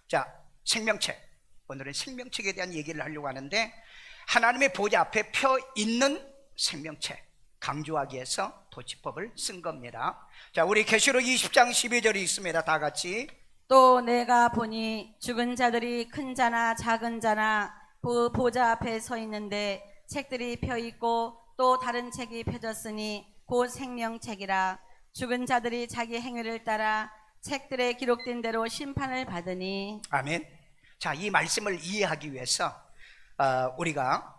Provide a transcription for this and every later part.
자, 생명책. 오늘은 생명책에 대한 얘기를 하려고 하는데, 하나님의 보좌 앞에 펴 있는 생명책, 강조하기 위해서 도치법을 쓴 겁니다. 자, 우리 계시록 20장 12절이 있습니다. 다 같이. 또 내가 보니 죽은 자들이 큰 자나 작은 자나 그 보좌 앞에 서 있는데 책들이 펴 있고 또 다른 책이 펴졌으니 곧 생명책이라. 죽은 자들이 자기 행위를 따라 책들에 기록된 대로 심판을 받으니. 아멘. 자, 이 말씀을 이해하기 위해서 우리가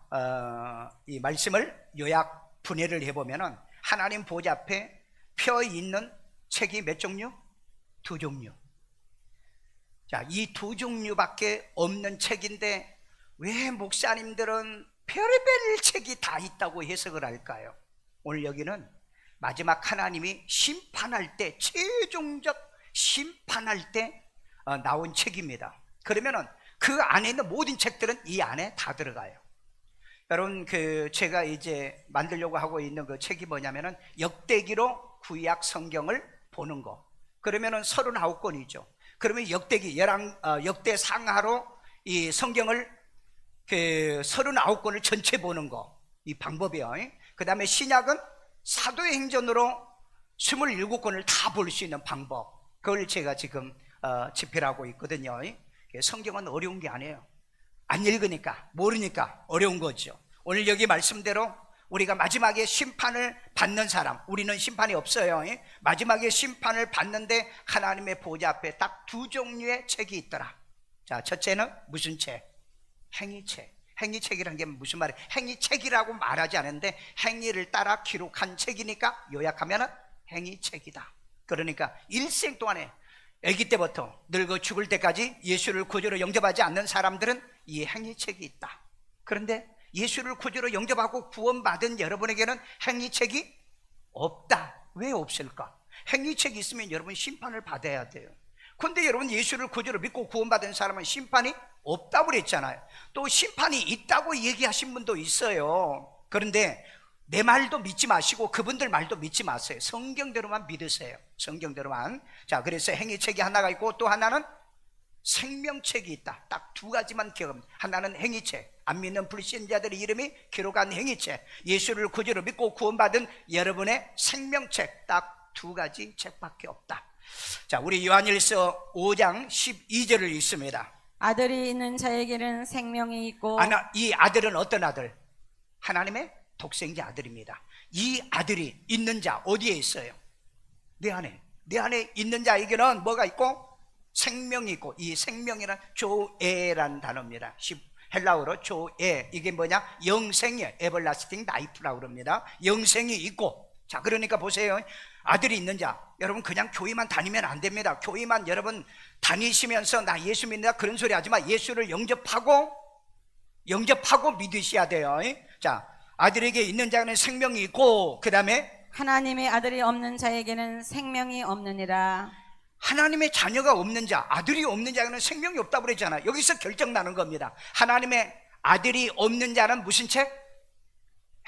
이 말씀을 요약 분해를 해보면은, 하나님 보좌 앞에 펴 있는 책이 몇 종류? 두 종류. 자, 이 두 종류밖에 없는 책인데 왜 목사님들은 별의별 책이 다 있다고 해석을 할까요? 오늘 여기는 마지막 하나님이 심판할 때, 최종적 심판할 때 나온 책입니다. 그러면은 그 안에 있는 모든 책들은 이 안에 다 들어가요. 여러분, 제가 이제 만들려고 하고 있는 그 책이 뭐냐면은 역대기로 구약 성경을 보는 거. 그러면은 39권이죠. 그러면 역대기 역대 상하로 이 성경을 39권을 전체 보는 거, 이 방법이에요. 그 다음에 신약은 사도행전으로 27권을 다 볼 수 있는 방법, 그걸 제가 지금 집필하고 있거든요. 성경은 어려운 게 아니에요. 안 읽으니까, 모르니까 어려운 거죠. 오늘 여기 말씀대로 우리가 마지막에 심판을 받는 사람, 우리는 심판이 없어요. 마지막에 심판을 받는데 하나님의 보좌 앞에 딱 두 종류의 책이 있더라. 자, 첫째는 무슨 책? 행위책. 행위책이라는 게 무슨 말이에요? 행위책이라고 말하지 않는데 행위를 따라 기록한 책이니까 요약하면 행위책이다. 그러니까 일생 동안에 아기 때부터 늙어 죽을 때까지 예수를 구주로 영접하지 않는 사람들은 이 행위책이 있다. 그런데 예수를 구주로 영접하고 구원받은 여러분에게는 행위책이 없다. 왜 없을까? 행위책이 있으면 여러분 심판을 받아야 돼요. 그런데 여러분, 예수를 구주로 믿고 구원받은 사람은 심판이 없다고 그랬잖아요. 또 심판이 있다고 얘기하신 분도 있어요. 그런데 내 말도 믿지 마시고 그분들 말도 믿지 마세요. 성경대로만 믿으세요. 성경대로만. 자, 그래서 행위책이 하나가 있고 또 하나는 생명책이 있다. 딱 두 가지만 기억합니다. 하나는 행위책, 안 믿는 불신자들의 이름이 기록한 행위책, 예수를 구주로 믿고 구원받은 여러분의 생명책, 딱 두 가지 책밖에 없다. 자, 우리 요한일서 5장 12절을 읽습니다. 아들이 있는 자에게는 생명이 있고. 이 아들은 어떤 아들? 하나님의 독생자 아들입니다. 이 아들이 있는 자 어디에 있어요? 내 안에 있는 자에게는 뭐가 있고? 생명이 있고. 이 생명이란 조에라는 단어입니다. 헬라어로 조에, 이게 뭐냐? 영생이에요. 에버라스팅 라이프라고 그럽니다. 영생이 있고. 자, 그러니까 보세요. 아들이 있는 자, 여러분 그냥 교회만 다니면 안 됩니다. 교회만 여러분 다니시면서 나 예수 믿는다 그런 소리 하지 마. 예수를 영접하고 믿으셔야 돼요. 자, 아들에게 있는 자는 생명이 있고, 그 다음에 하나님의 아들이 없는 자에게는 생명이 없느니라. 하나님의 자녀가 없는 자, 아들이 없는 자에게는 생명이 없다고 그랬잖아요. 여기서 결정 나는 겁니다. 하나님의 아들이 없는 자는 무슨 책?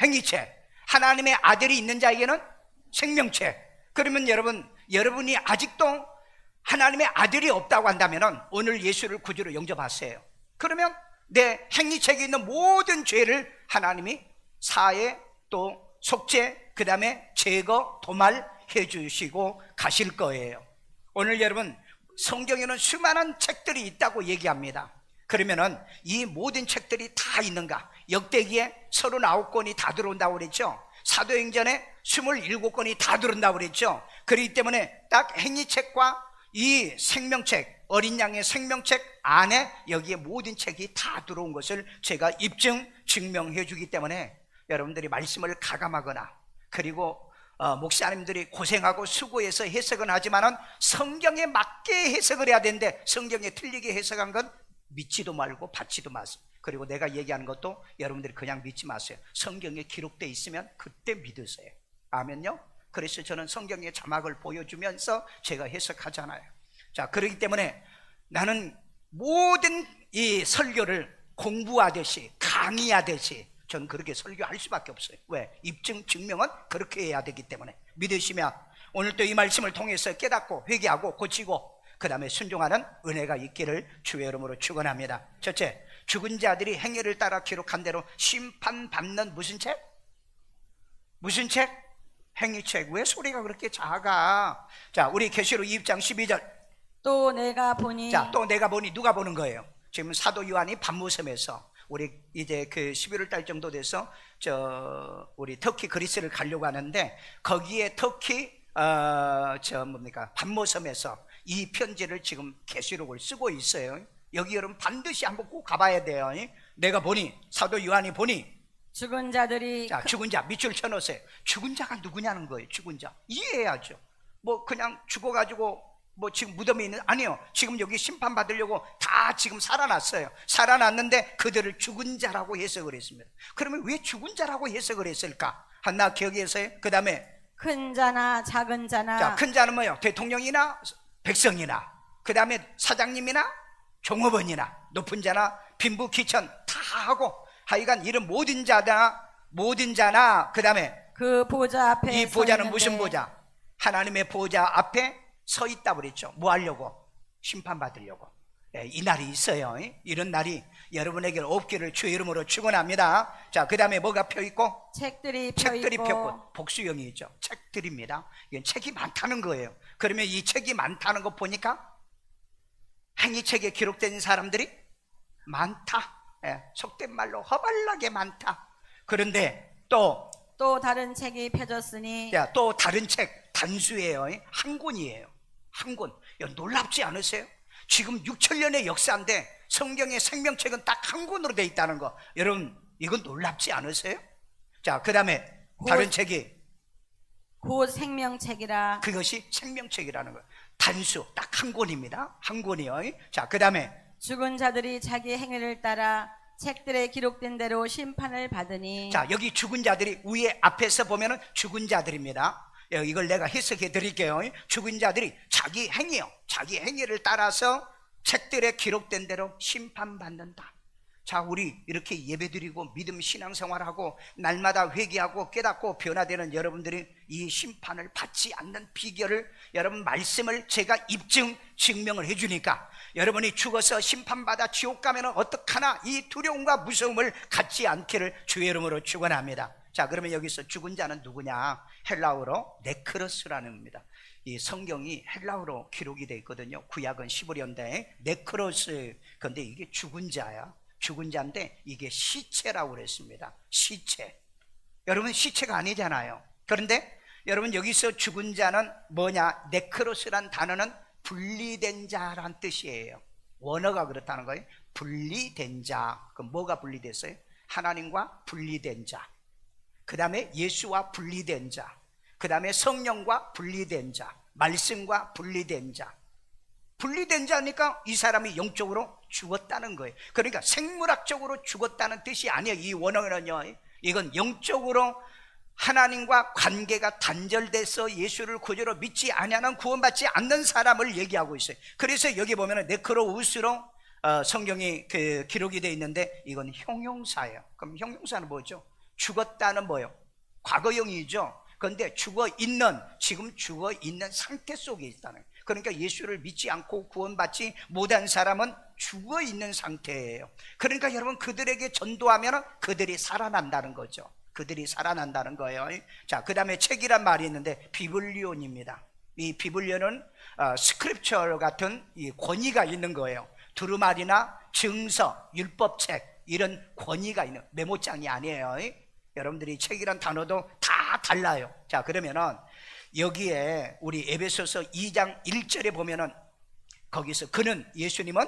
행위책. 하나님의 아들이 있는 자에게는 생명책. 그러면 여러분이 아직도 하나님의 아들이 없다고 한다면 오늘 예수를 구주로 영접하세요. 그러면 내 행위책에 있는 모든 죄를 하나님이 사해, 또 속죄, 그 다음에 제거, 도말해 주시고 가실 거예요. 오늘 여러분, 성경에는 수많은 책들이 있다고 얘기합니다. 그러면은 이 모든 책들이 다 있는가? 역대기에 39권이 다 들어온다고 그랬죠. 사도행전에 27권이 다 들어온다고 그랬죠. 그렇기 때문에 딱 행위책과 이 생명책, 어린 양의 생명책 안에 여기에 모든 책이 다 들어온 것을 제가 증명해 주기 때문에 여러분들이 말씀을 가감하거나, 그리고 목사님들이 고생하고 수고해서 해석은 하지만은 성경에 맞게 해석을 해야 되는데 성경에 틀리게 해석한 건 믿지도 말고 받지도 마세요. 그리고 내가 얘기하는 것도 여러분들이 그냥 믿지 마세요. 성경에 기록되어 있으면 그때 믿으세요. 아멘요? 그래서 저는 성경의 자막을 보여주면서 제가 해석하잖아요. 자, 그렇기 때문에 나는 모든 이 설교를 공부하듯이, 강의하듯이 저는 그렇게 설교할 수밖에 없어요. 왜? 증명은 그렇게 해야 되기 때문에. 믿으시면 오늘 또 이 말씀을 통해서 깨닫고 회개하고 고치고, 그 다음에 순종하는 은혜가 있기를 주의 이름으로 축원합니다. 첫째, 죽은 자들이 행위를 따라 기록한 대로 심판받는 무슨 책? 무슨 책? 행위책. 왜 소리가 그렇게 작아? 자, 우리 계시록 2장 12절. 또 내가 보니 자, 또 내가 보니 누가 보는 거예요? 지금 사도 요한이 밤모섬에서 우리 이제 그 11월 달 정도 돼서 우리 터키 그리스를 가려고 하는데 거기에 터키 밤모섬에서 이 편지를 지금 계시록을 쓰고 있어요. 여기 여러분 반드시 한번 꼭 가봐야 돼요. 내가 보니, 사도 요한이 보니, 죽은 자들이 자, 죽은 자 밑줄 쳐놓으세요. 죽은 자가 누구냐는 거예요. 죽은 자 이해해야죠. 뭐 그냥 죽어가지고 뭐 지금 무덤에 있는, 아니요, 지금 여기 심판 받으려고 다 지금 살아났어요. 살아났는데 그들을 죽은 자라고 해석을 했습니다. 그러면 왜 죽은 자라고 해석을 했을까? 하나 기억해서요. 그 다음에 큰 자나 작은 자나 자, 큰 자는 뭐예요? 대통령이나 백성이나, 그 다음에 사장님이나 종업원이나 높은 자나 빈부 귀천 다 하고, 하여간 이런 모든 자나, 그 다음에 그 보좌 앞에 이 서 보좌는 있는데 무슨 보좌? 하나님의 보좌 앞에 서 있다 그랬죠. 뭐 하려고? 심판받으려고. 이 날이 있어요. 이런 날이 여러분에게 없기를 주의 이름으로 축원합니다. 자, 그 다음에 뭐가 펴있고? 책들이 책들이 펴있고 펴고, 복수형이죠. 책들입니다. 이건 책이 많다는 거예요. 그러면 이 책이 많다는 거 보니까 행위책에 기록된 사람들이 많다. 속된 말로 허벌나게 많다. 그런데 또 다른 책이 펴졌으니 또 다른 책, 단수예요. 한 권이에요. 한 권. 놀랍지 않으세요? 지금 6,000년의 역사인데 성경의 생명책은 딱 한 권으로 되어 있다는 거, 여러분 이건 놀랍지 않으세요? 자, 그 다음에 다른 책이 곧 생명책이라 그것이 생명책이라는 거예요. 단수 딱 한 권입니다. 한 권이요. 자, 그 다음에 죽은 자들이 자기 행위를 따라 책들에 기록된 대로 심판을 받으니. 자, 여기 죽은 자들이 위에 앞에서 보면은 죽은 자들입니다. 이걸 내가 해석해 드릴게요. 죽은 자들이 자기 행위를 따라서 책들에 기록된 대로 심판받는다. 자, 우리 이렇게 예배드리고 믿음 신앙생활하고 날마다 회개하고 깨닫고 변화되는 여러분들이 이 심판을 받지 않는 비결을, 여러분 말씀을 제가 증명을 해주니까 여러분이 죽어서 심판받아 지옥 가면 어떡하나 이 두려움과 무서움을 갖지 않기를 주의 이름으로 축원합니다. 자, 그러면 여기서 죽은 자는 누구냐? 헬라어로 네크로스라는 겁니다. 이 성경이 헬라어로 기록이 되어 있거든요. 구약은 시브리어인데 네크로스, 근데 이게 죽은 자야. 죽은 자인데 이게 시체라고 그랬습니다. 시체. 여러분 시체가 아니잖아요. 그런데 여러분 여기서 죽은 자는 뭐냐? 네크로스란 단어는 분리된 자란 뜻이에요. 원어가 그렇다는 거예요. 분리된 자. 그럼 뭐가 분리됐어요? 하나님과 분리된 자, 그 다음에 예수와 분리된 자, 그 다음에 성령과 분리된 자, 말씀과 분리된 자. 분리된 자니까 이 사람이 영적으로 죽었다는 거예요. 그러니까 생물학적으로 죽었다는 뜻이 아니에요. 이 원어는요, 이건 영적으로 하나님과 관계가 단절돼서 예수를 구주로 믿지 아니하는, 구원받지 않는 사람을 얘기하고 있어요. 그래서 여기 보면 네크로우스로 성경이 기록이 되어 있는데 이건 형용사예요. 그럼 형용사는 뭐죠? 죽었다는 뭐예요? 과거형이죠. 그런데 지금 죽어 있는 상태 속에 있다는 거예요. 그러니까 예수를 믿지 않고 구원받지 못한 사람은 죽어 있는 상태예요. 그러니까 여러분 그들에게 전도하면 그들이 살아난다는 거죠. 그들이 살아난다는 거예요. 자, 그 다음에 책이란 말이 있는데 비블리온입니다. 이 비블리온은 스크립처 같은 이 권위가 있는 거예요. 두루마리나 증서, 율법책 이런 권위가 있는 메모장이 아니에요. 여러분들이 책이란 단어도 다 달라요. 자, 그러면은 여기에 우리 에베소서 2장 1절에 보면은 거기서 예수님은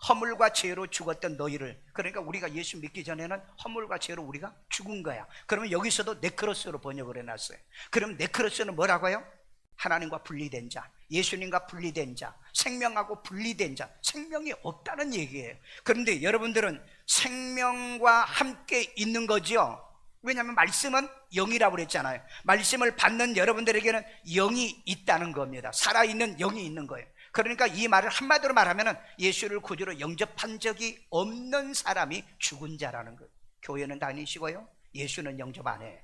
허물과 죄로 죽었던 너희를, 그러니까 우리가 예수 믿기 전에는 허물과 죄로 우리가 죽은 거야. 그러면 여기서도 네크로스로 번역을 해놨어요. 그럼 네크로스는 뭐라고요? 하나님과 분리된 자, 예수님과 분리된 자, 생명하고 분리된 자, 생명이 없다는 얘기예요. 그런데 여러분들은 생명과 함께 있는 거죠. 왜냐하면 말씀은 영이라고 그랬잖아요. 말씀을 받는 여러분들에게는 영이 있다는 겁니다. 살아있는 영이 있는 거예요. 그러니까 이 말을 한마디로 말하면 예수를 구주로 영접한 적이 없는 사람이 죽은 자라는 거예요. 교회는 다니시고요, 예수는 영접 안 해.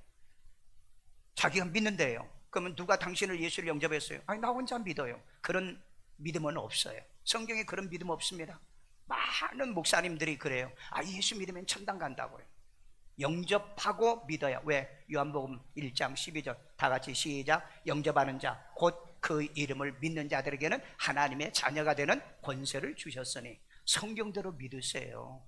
자기가 믿는데요. 그러면 누가 당신을 예수를 영접했어요? 아니, 나 혼자 믿어요. 그런 믿음은 없어요. 성경에 그런 믿음 없습니다. 많은 목사님들이 그래요. 예수 믿으면 천당 간다고요. 영접하고 믿어야. 왜? 요한복음 1장 12절 다 같이 시작. 영접하는 자 곧 그 이름을 믿는 자들에게는 하나님의 자녀가 되는 권세를 주셨으니. 성경대로 믿으세요.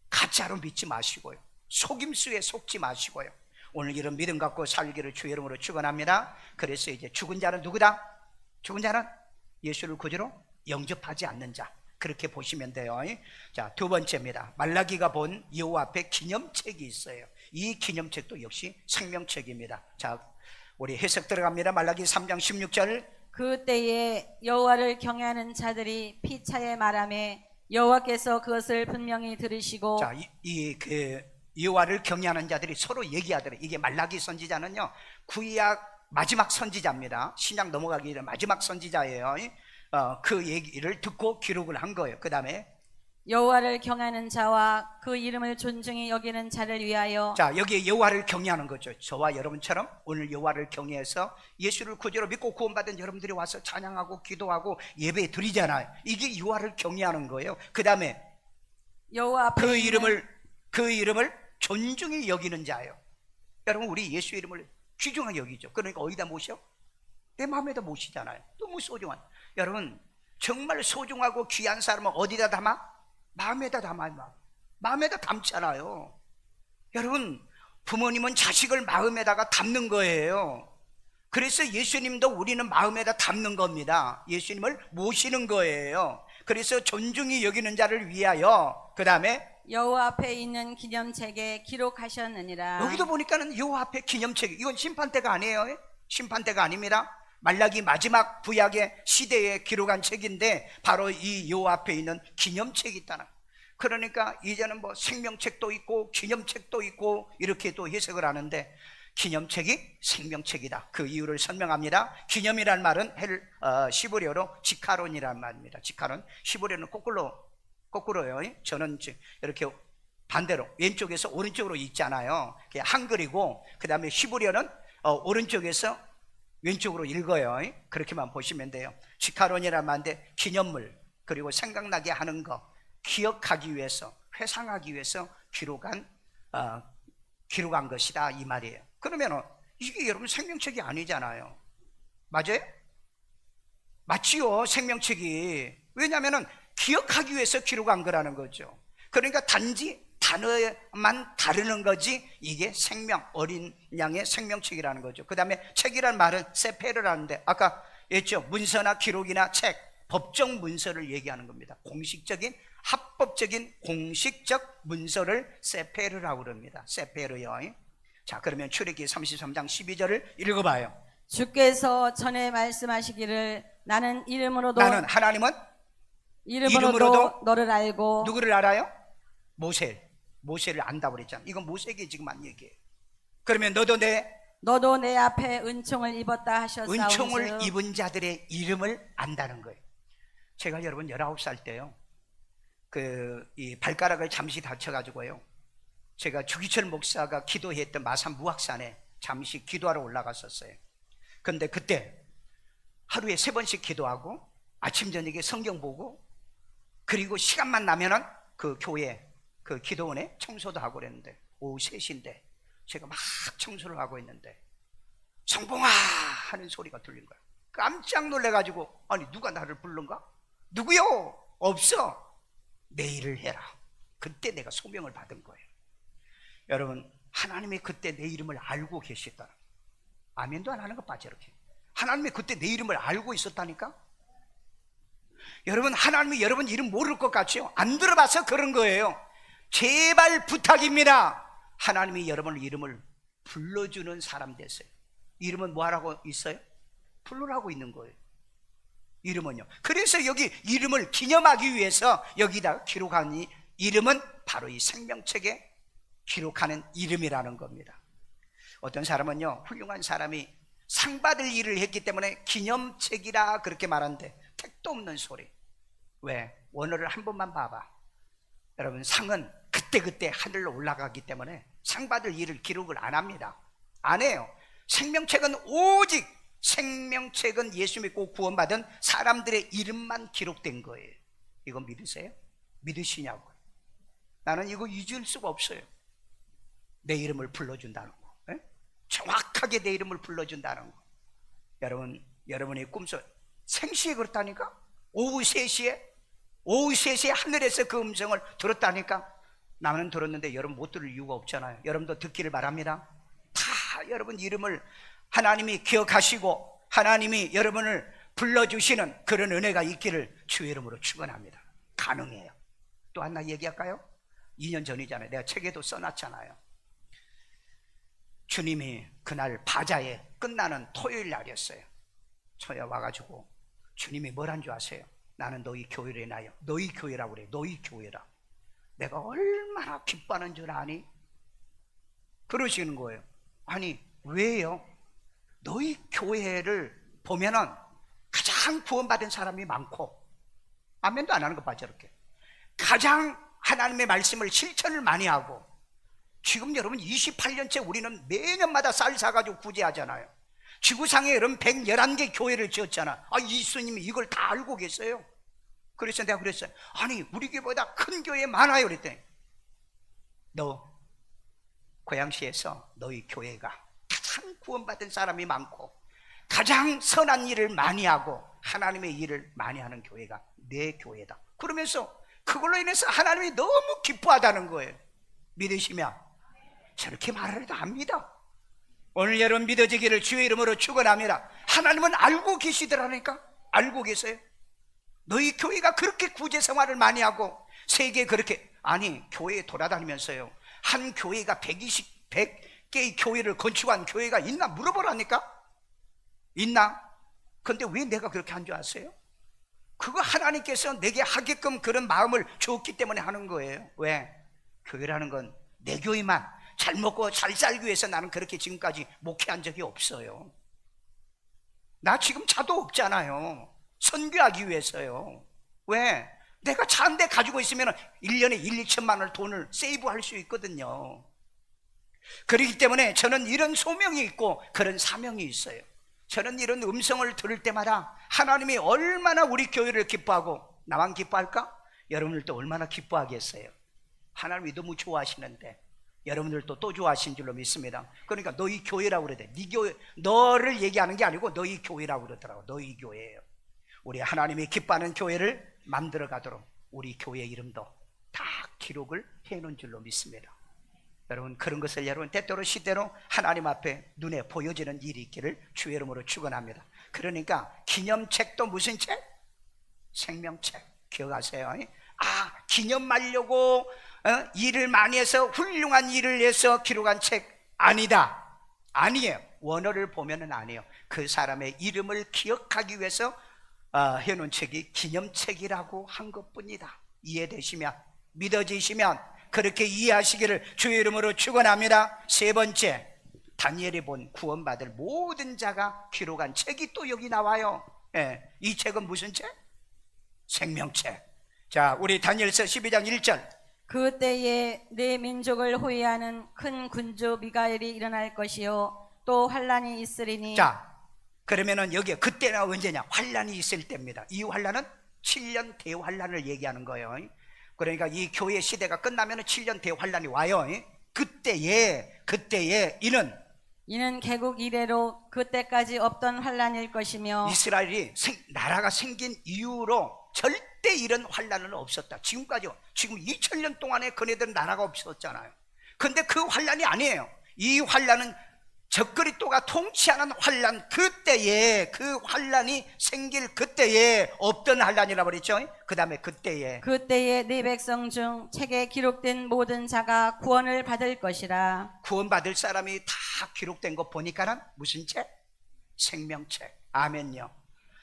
가짜로 믿지 마시고요. 속임수에 속지 마시고요. 오늘 이런 믿음 갖고 살기를 주의 이름으로 축원합니다. 그래서 이제 죽은 자는 누구다? 죽은 자는 예수를 구주로 영접하지 않는 자, 그렇게 보시면 돼요. 자, 두 번째입니다. 말라기가 본 여호와 앞에 기념책이 있어요. 이 기념책도 역시 생명책입니다. 자, 우리 해석 들어갑니다. 말라기 3장 16절. 그때에 여호와를 경외하는 자들이 피차에 말하매 여호와께서 그것을 분명히 들으시고. 자, 여호와를 경외하는 자들이 서로 얘기하더래요. 이게 말라기 선지자는요, 구약 마지막 선지자입니다. 신약 넘어가기 전에 마지막 선지자예요. 그 얘기를 듣고 기록을 한 거예요. 그 다음에 여호와를 경외하는 자와 그 이름을 존중히 여기는 자를 위하여. 자, 여기에 여호와를 경외하는 거죠. 저와 여러분처럼 오늘 여호와를 경외해서 예수를 구주로 믿고 구원받은 여러분들이 와서 찬양하고 기도하고 예배 드리잖아요. 이게 여호와를 경외하는 거예요. 그 다음에 여호와 앞에 그 이름을 존중히 여기는 자예요. 여러분, 우리 예수 이름을 귀중하게 여기죠. 그러니까 어디다 모셔? 내 마음에다 모시잖아요. 너무 소중한. 여러분, 정말 소중하고 귀한 사람은 어디다 담아? 마음에다 담아요. 마음에다 담잖아요. 여러분, 부모님은 자식을 마음에다가 담는 거예요. 그래서 예수님도 우리는 마음에다 담는 겁니다. 예수님을 모시는 거예요. 그래서 존중히 여기는 자를 위하여. 그 다음에 여호와 앞에 있는 기념책에 기록하셨느니라. 여기도 보니까는 여호와 앞에 기념책, 이건 심판대가 아니에요. 심판대가 아닙니다. 말라기 마지막 구약의 시대에 기록한 책인데 바로 이 여호와 앞에 있는 기념책이 있다는. 그러니까 이제는 뭐 생명책도 있고 기념책도 있고 이렇게 또 해석을 하는데, 기념책이 생명책이다. 그 이유를 설명합니다. 기념이란 말은 시브리어로 지카론이란 말입니다. 지카론, 시브리어는 거꾸로요. 저는 이렇게 반대로 왼쪽에서 오른쪽으로 읽잖아요. 그게 한글이고, 그 다음에 히브리어는 오른쪽에서 왼쪽으로 읽어요. 그렇게만 보시면 돼요. 지카론이란 말인데 기념물, 그리고 생각나게 하는 거, 기억하기 위해서, 회상하기 위해서 기록한 것이다, 이 말이에요. 그러면 이게 여러분 생명책이 아니잖아요. 맞아요? 맞지요, 생명책이. 왜냐하면 기억하기 위해서 기록한 거라는 거죠. 그러니까 단지 단어만 다르는 거지, 이게 어린 양의 생명책이라는 거죠. 그 다음에 책이란 말은 세페르라는데, 아까 했죠. 문서나 기록이나 책, 법적 문서를 얘기하는 겁니다. 공식적인, 합법적인 공식적 문서를 세페르라고 그럽니다. 세페르요. 자, 그러면 출애굽기 33장 12절을 읽어봐요. 주께서 전에 말씀하시기를 나는 하나님은 이름으로도 너를 알고. 누구를 알아요? 모세를 안다고 그랬잖아요. 이건 모세에게 지금 한 얘기예요. 그러면 너도 내 앞에 은총을 입었다 하셨사온즉. 은총을 입은 자들의 이름을 안다는 거예요. 제가 여러분 19살 때요, 이 발가락을 잠시 다쳐가지고요, 제가 주기철 목사가 기도했던 마산 무학산에 잠시 기도하러 올라갔었어요. 그런데 그때 하루에 3번씩 기도하고 아침 저녁에 성경 보고, 그리고 시간만 나면은 그 교회 그 기도원에 청소도 하고 그랬는데, 오후 3시인데 제가 막 청소를 하고 있는데 성봉아 하는 소리가 들린 거예요. 깜짝 놀래가지고, 아니 누가 나를 부른가? 누구요? 없어. 내일을 해라. 그때 내가 소명을 받은 거예요. 여러분, 하나님이 그때 내 이름을 알고 계시다. 아멘도 안 하는 것 봐죠. 이렇게 하나님이 그때 내 이름을 알고 있었다니까. 여러분, 하나님이 여러분 이름 모를 것 같죠? 안 들어봐서 그런 거예요. 제발 부탁입니다. 하나님이 여러분 이름을 불러주는 사람 되세요. 이름은 뭐 하라고 있어요? 불러라고 있는 거예요. 이름은요. 그래서 여기 이름을 기념하기 위해서 여기다 기록한 이 이름은 바로 이 생명책에 기록하는 이름이라는 겁니다. 어떤 사람은요, 훌륭한 사람이 상 받을 일을 했기 때문에 기념책이라 그렇게 말하는데 택도 없는 소리. 왜? 원어를 한 번만 봐봐. 여러분, 상은 그때그때 하늘로 올라가기 때문에 상 받을 일을 기록을 안 합니다. 안 해요. 생명책은 오직 생명책은 예수 믿고 구원받은 사람들의 이름만 기록된 거예요. 이거 믿으세요? 믿으시냐고요? 나는 이거 잊을 수가 없어요. 내 이름을 불러준다는 거, 에? 정확하게 내 이름을 불러준다는 거. 여러분, 여러분의 꿈속 생시에 그렇다니까? 오후 3시에 하늘에서 그 음성을 들었다니까? 나는 들었는데 여러분 못 들을 이유가 없잖아요. 여러분도 듣기를 바랍니다. 다 여러분 이름을 하나님이 기억하시고 하나님이 여러분을 불러주시는 그런 은혜가 있기를 주의 이름으로 축원합니다. 가능해요. 또 하나 얘기할까요? 2년 전이잖아요. 내가 책에도 써놨잖아요. 주님이 그날 바자에 끝나는 토요일 날이었어요. 저야 와가지고 주님이 뭐란 줄 아세요? 나는 너희 교회를 해놔요. 너희 교회라고 그래. 너희 교회라. 내가 얼마나 기뻐하는 줄 아니? 그러시는 거예요. 아니 왜요? 너희 교회를 보면은 가장 구원받은 사람이 많고, 아멘도 안 하는 것 봐 저렇게. 가장 하나님의 말씀을 실천을 많이 하고, 지금 여러분 28년째 우리는 매년마다 쌀 사가지고 구제하잖아요. 지구상에 여러분 111개 교회를 지었잖아. 아, 예수님이 이걸 다 알고 계세요. 그래서 내가 그랬어요. 아니 우리 교회보다 큰 교회 많아요. 그랬더니 너 고양시에서 너희 교회가 가장 구원받은 사람이 많고 가장 선한 일을 많이 하고 하나님의 일을 많이 하는 교회가 내 교회다. 그러면서 그걸로 인해서 하나님이 너무 기뻐하다는 거예요. 믿으시면 저렇게 말을 해도 합니다. 오늘 여러분 믿어지기를 주의 이름으로 축원합니다. 하나님은 알고 계시더라니까. 알고 계세요. 너희 교회가 그렇게 구제 생활을 많이 하고 세계에 그렇게, 아니 교회에 돌아다니면서요, 한 교회가 100개의 교회를 건축한 교회가 있나 물어보라니까. 있나? 근데 왜 내가 그렇게 한 줄 아세요? 그거 하나님께서 내게 하게끔 그런 마음을 주었기 때문에 하는 거예요. 왜? 교회라는 건 내 교회만 잘 먹고 잘 살기 위해서 나는 그렇게 지금까지 목회한 적이 없어요. 나 지금 차도 없잖아요. 선교하기 위해서요. 왜? 내가 차 한 대 가지고 있으면 1년에 1, 2천만 원을 돈을 세이브할 수 있거든요. 그렇기 때문에 저는 이런 소명이 있고 그런 사명이 있어요. 저는 이런 음성을 들을 때마다 하나님이 얼마나 우리 교회를 기뻐하고, 나만 기뻐할까? 여러분들도 얼마나 기뻐하겠어요. 하나님이 너무 좋아하시는데 여러분들도 또 좋아하신 줄로 믿습니다. 그러니까 너희 교회라고 그러대. 네 교회, 너를 얘기하는 게 아니고 너희 교회라고 그러더라고. 너희 교회예요. 우리 하나님이 기뻐하는 교회를 만들어 가도록 우리 교회 이름도 다 기록을 해놓은 줄로 믿습니다. 여러분 그런 것을 여러분 때때로 시대로 하나님 앞에 눈에 보여지는 일이 있기를 주의 이름으로 축원합니다. 그러니까 기념책도 무슨 책? 생명책. 기억하세요. 아, 기념하려고 일을 많이 해서 훌륭한 일을 해서 기록한 책 아니다. 아니에요. 원어를 보면은 아니에요. 그 사람의 이름을 기억하기 위해서 해놓은 책이 기념책이라고 한 것뿐이다. 이해되시면, 믿어지시면 그렇게 이해하시기를 주의 이름으로 축원합니다. 세 번째, 다니엘이 본 구원받을 모든 자가 기록한 책이 또 여기 나와요. 예, 이 책은 무슨 책? 생명책. 자, 우리 다니엘서 12장 1절. 그때에 내 민족을 호위하는 큰 군주 미가엘이 일어날 것이요 또 환란이 있으리니. 자, 그러면은 여기에 그때나 언제냐? 환란이 있을 때입니다. 이 환란은 7년 대환란을 얘기하는 거예요. 그러니까 이 교회 시대가 끝나면은 7년 대환란이 와요. 그때에 이는 개국 이래로 그때까지 없던 환란일 것이며. 이스라엘이 나라가 생긴 이후로 절대 이런 환란은 없었다. 지금까지요. 지금 2000년 동안에 그네들은 나라가 없었잖아요. 근데 그 환란이 아니에요. 이 환란은 적그리스도가 통치하는 환란, 그때에, 그 환란이 생길 그때에 없던 환란이라고 그랬죠. 그 다음에 그때에 네 백성 중 책에 기록된 모든 자가 구원을 받을 것이라. 구원받을 사람이 다 기록된 거 보니까는 무슨 책? 생명책. 아멘요.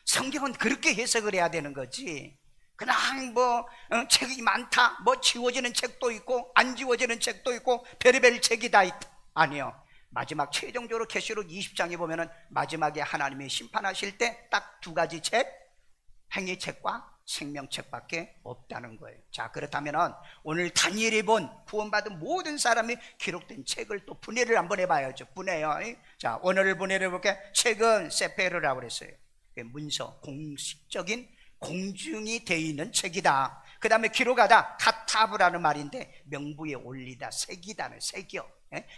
성경은 그렇게 해석을 해야 되는 거지. 그냥 책이 많다, 지워지는 책도 있고 안 지워지는 책도 있고 별의별 책이 다 있다. 아니요. 마지막 최종적으로 계시록 20장에 보면은 마지막에 하나님이 심판하실 때 딱 두 가지 책, 행위책과 생명책밖에 없다는 거예요. 자, 그렇다면 오늘 다니엘이 본 구원받은 모든 사람이 기록된 책을 또 분해를 한번 해봐야죠. 분해요. 자, 오늘 분해를 해볼게. 책은 세페르라고 그랬어요. 문서, 공식적인 공증이 되어 있는 책이다. 그 다음에 기록하다, 카타브라는 말인데 명부에 올리다, 새기다는 새겨.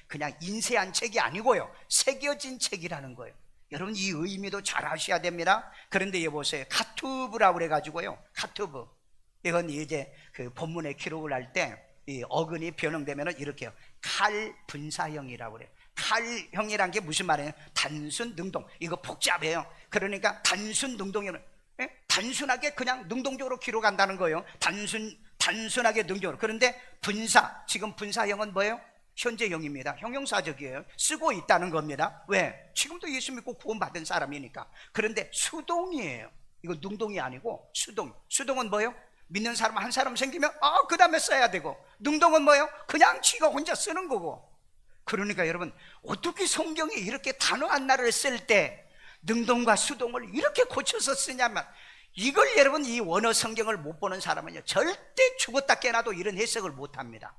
그냥 인쇄한 책이 아니고요, 새겨진 책이라는 거예요. 여러분 이 의미도 잘 아셔야 됩니다. 그런데 여보세요, 카투브라고 그래가지고요, 카투브, 이건 이제 그 본문에 기록을 할 때 이 어근이 변형되면 이렇게요, 칼분사형이라고 그래요. 칼형이란 게 무슨 말이에요? 단순 능동. 이거 복잡해요. 그러니까 단순 능동이면 단순하게 그냥 능동적으로 기록한다는 거예요. 단순하게 능동적으로. 그런데 분사, 지금 분사형은 뭐예요? 현재형입니다. 형용사적이에요. 쓰고 있다는 겁니다. 왜? 지금도 예수 믿고 구원받은 사람이니까. 그런데 수동이에요. 이거 능동이 아니고 수동. 수동은 뭐예요? 믿는 사람 한 사람 생기면 그 다음에 써야 되고, 능동은 뭐예요? 그냥 지가 혼자 쓰는 거고. 그러니까 여러분, 어떻게 성경이 이렇게 단어 하나를 쓸 때 능동과 수동을 이렇게 고쳐서 쓰냐면, 이걸 여러분 이 원어 성경을 못 보는 사람은요 절대 죽었다 깨나도 이런 해석을 못 합니다.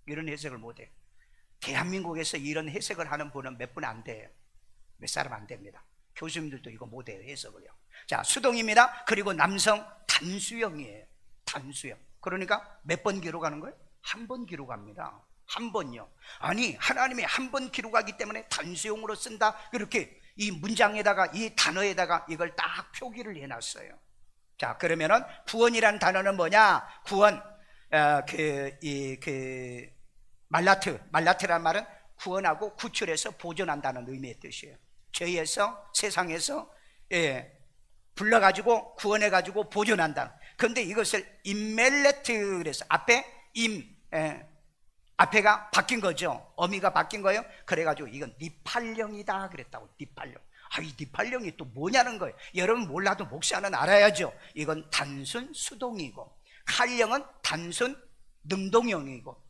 이런 해석을 못 해요. 대한민국에서 이런 해석을 하는 분은 몇 분 안 돼요. 몇 사람 안 됩니다. 교수님들도 이거 못 해요, 해석을요. 자, 수동입니다. 그리고 남성 단수형이에요. 단수형. 그러니까 몇 번 기록하는 거예요? 한 번 기록합니다. 한 번요. 아니, 하나님이 한 번 기록하기 때문에 단수형으로 쓴다, 그렇게 이 문장에다가, 이 단어에다가 이걸 딱 표기를 해놨어요. 자, 그러면은 구원이라는 단어는 뭐냐? 구원, 말라트란 말은 구원하고 구출해서 보존한다는 의미의 뜻이에요. 죄에서, 세상에서 불러가지고 구원해가지고 보존한다. 그런데 이것을 임멜레트 그래서 앞에 앞에가 바뀐 거죠. 어미가 바뀐 거예요. 그래가지고 이건 니팔령이다 그랬다고. 니팔령. 이 니팔령이 또 뭐냐는 거예요. 여러분 몰라도 목사는 알아야죠. 이건 단순 수동이고, 칼령은 단순 능동형이고.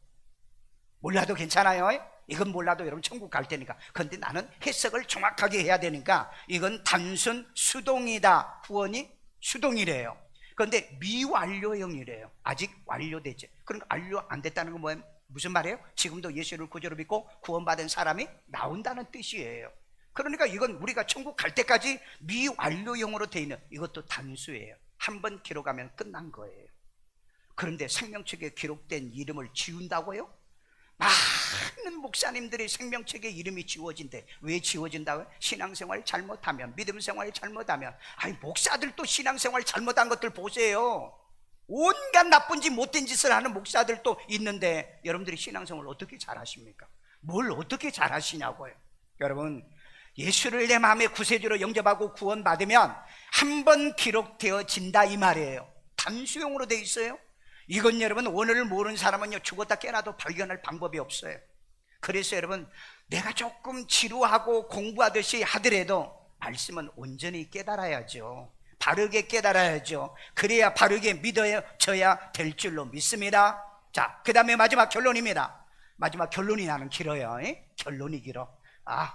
몰라도 괜찮아요. 이건 몰라도 여러분 천국 갈 테니까. 그런데 나는 해석을 정확하게 해야 되니까 이건 단순 수동이다. 구원이 수동이래요. 그런데 미완료형이래요. 아직 완료되지. 그러니까 완료 안 됐다는 건 뭐예요? 무슨 말이에요? 지금도 예수를 구주로 믿고 구원받은 사람이 나온다는 뜻이에요. 그러니까 이건 우리가 천국 갈 때까지 미완료형으로 되어 있는, 이것도 단수예요. 한 번 기록하면 끝난 거예요. 그런데 생명책에 기록된 이름을 지운다고요? 많은 목사님들이 생명책에 이름이 지워진대. 왜 지워진다고요? 신앙생활 잘못하면, 믿음생활 잘못하면. 목사들도 신앙생활 잘못한 것들 보세요. 온갖 나쁜 짓 못된 짓을 하는 목사들도 있는데 여러분들이 신앙생활을 어떻게 잘하십니까? 뭘 어떻게 잘하시냐고요. 여러분, 예수를 내 마음의 구세주로 영접하고 구원받으면 한 번 기록되어진다 이 말이에요. 단수용으로 돼 있어요. 이건 여러분 오늘을 모르는 사람은요 죽었다 깨나도 발견할 방법이 없어요. 그래서 여러분, 내가 조금 지루하고 공부하듯이 하더라도 말씀은 온전히 깨달아야죠. 바르게 깨달아야죠. 그래야 바르게 믿어져야 될 줄로 믿습니다. 자, 그 다음에 마지막 결론입니다. 마지막 결론이 나는 길어요. 결론이 길어.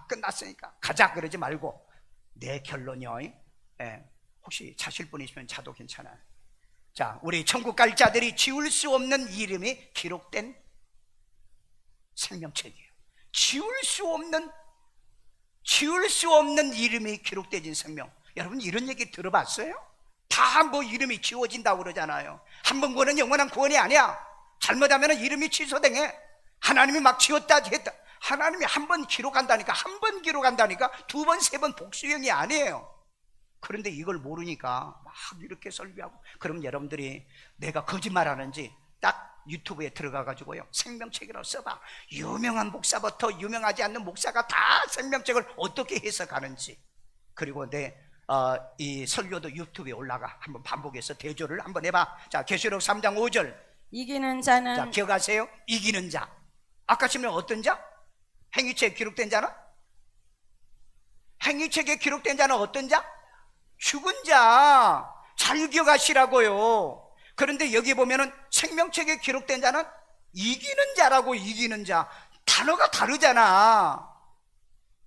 끝났으니까 가자 그러지 말고, 내 결론이요. 혹시 자실 분 있으면 자도 괜찮아요. 자, 우리 천국 갈 자들이 지울 수 없는 이름이 기록된 생명책이에요. 지울 수 없는 이름이 기록되진 생명. 여러분 이런 얘기 들어봤어요? 다 뭐 이름이 지워진다고 그러잖아요. 한 번 구원은 영원한 구원이 아니야. 잘못하면 이름이 취소되게. 하나님이 막 지웠다 했다. 하나님이 한 번 기록한다니까, 한 번 기록한다니까, 두 번, 세 번 복수형이 아니에요. 그런데 이걸 모르니까 막 이렇게 설교하고. 그럼 여러분들이 내가 거짓말하는지 딱 유튜브에 들어가가지고요, 생명책이라고 써봐. 유명한 목사부터 유명하지 않는 목사가 다 생명책을 어떻게 해석하는지. 그리고 이 설교도 유튜브에 올라가. 한번 반복해서 대조를 한번 해봐. 자, 계시록 3장 5절. 이기는 자는, 자, 기억하세요? 이기는 자. 아까 지금 어떤 자? 행위책에 기록된 자는? 행위책에 기록된 자는 어떤 자? 죽은 자. 잘 기억하시라고요. 그런데 여기 보면은 생명책에 기록된 자는 이기는 자라고. 이기는 자. 단어가 다르잖아.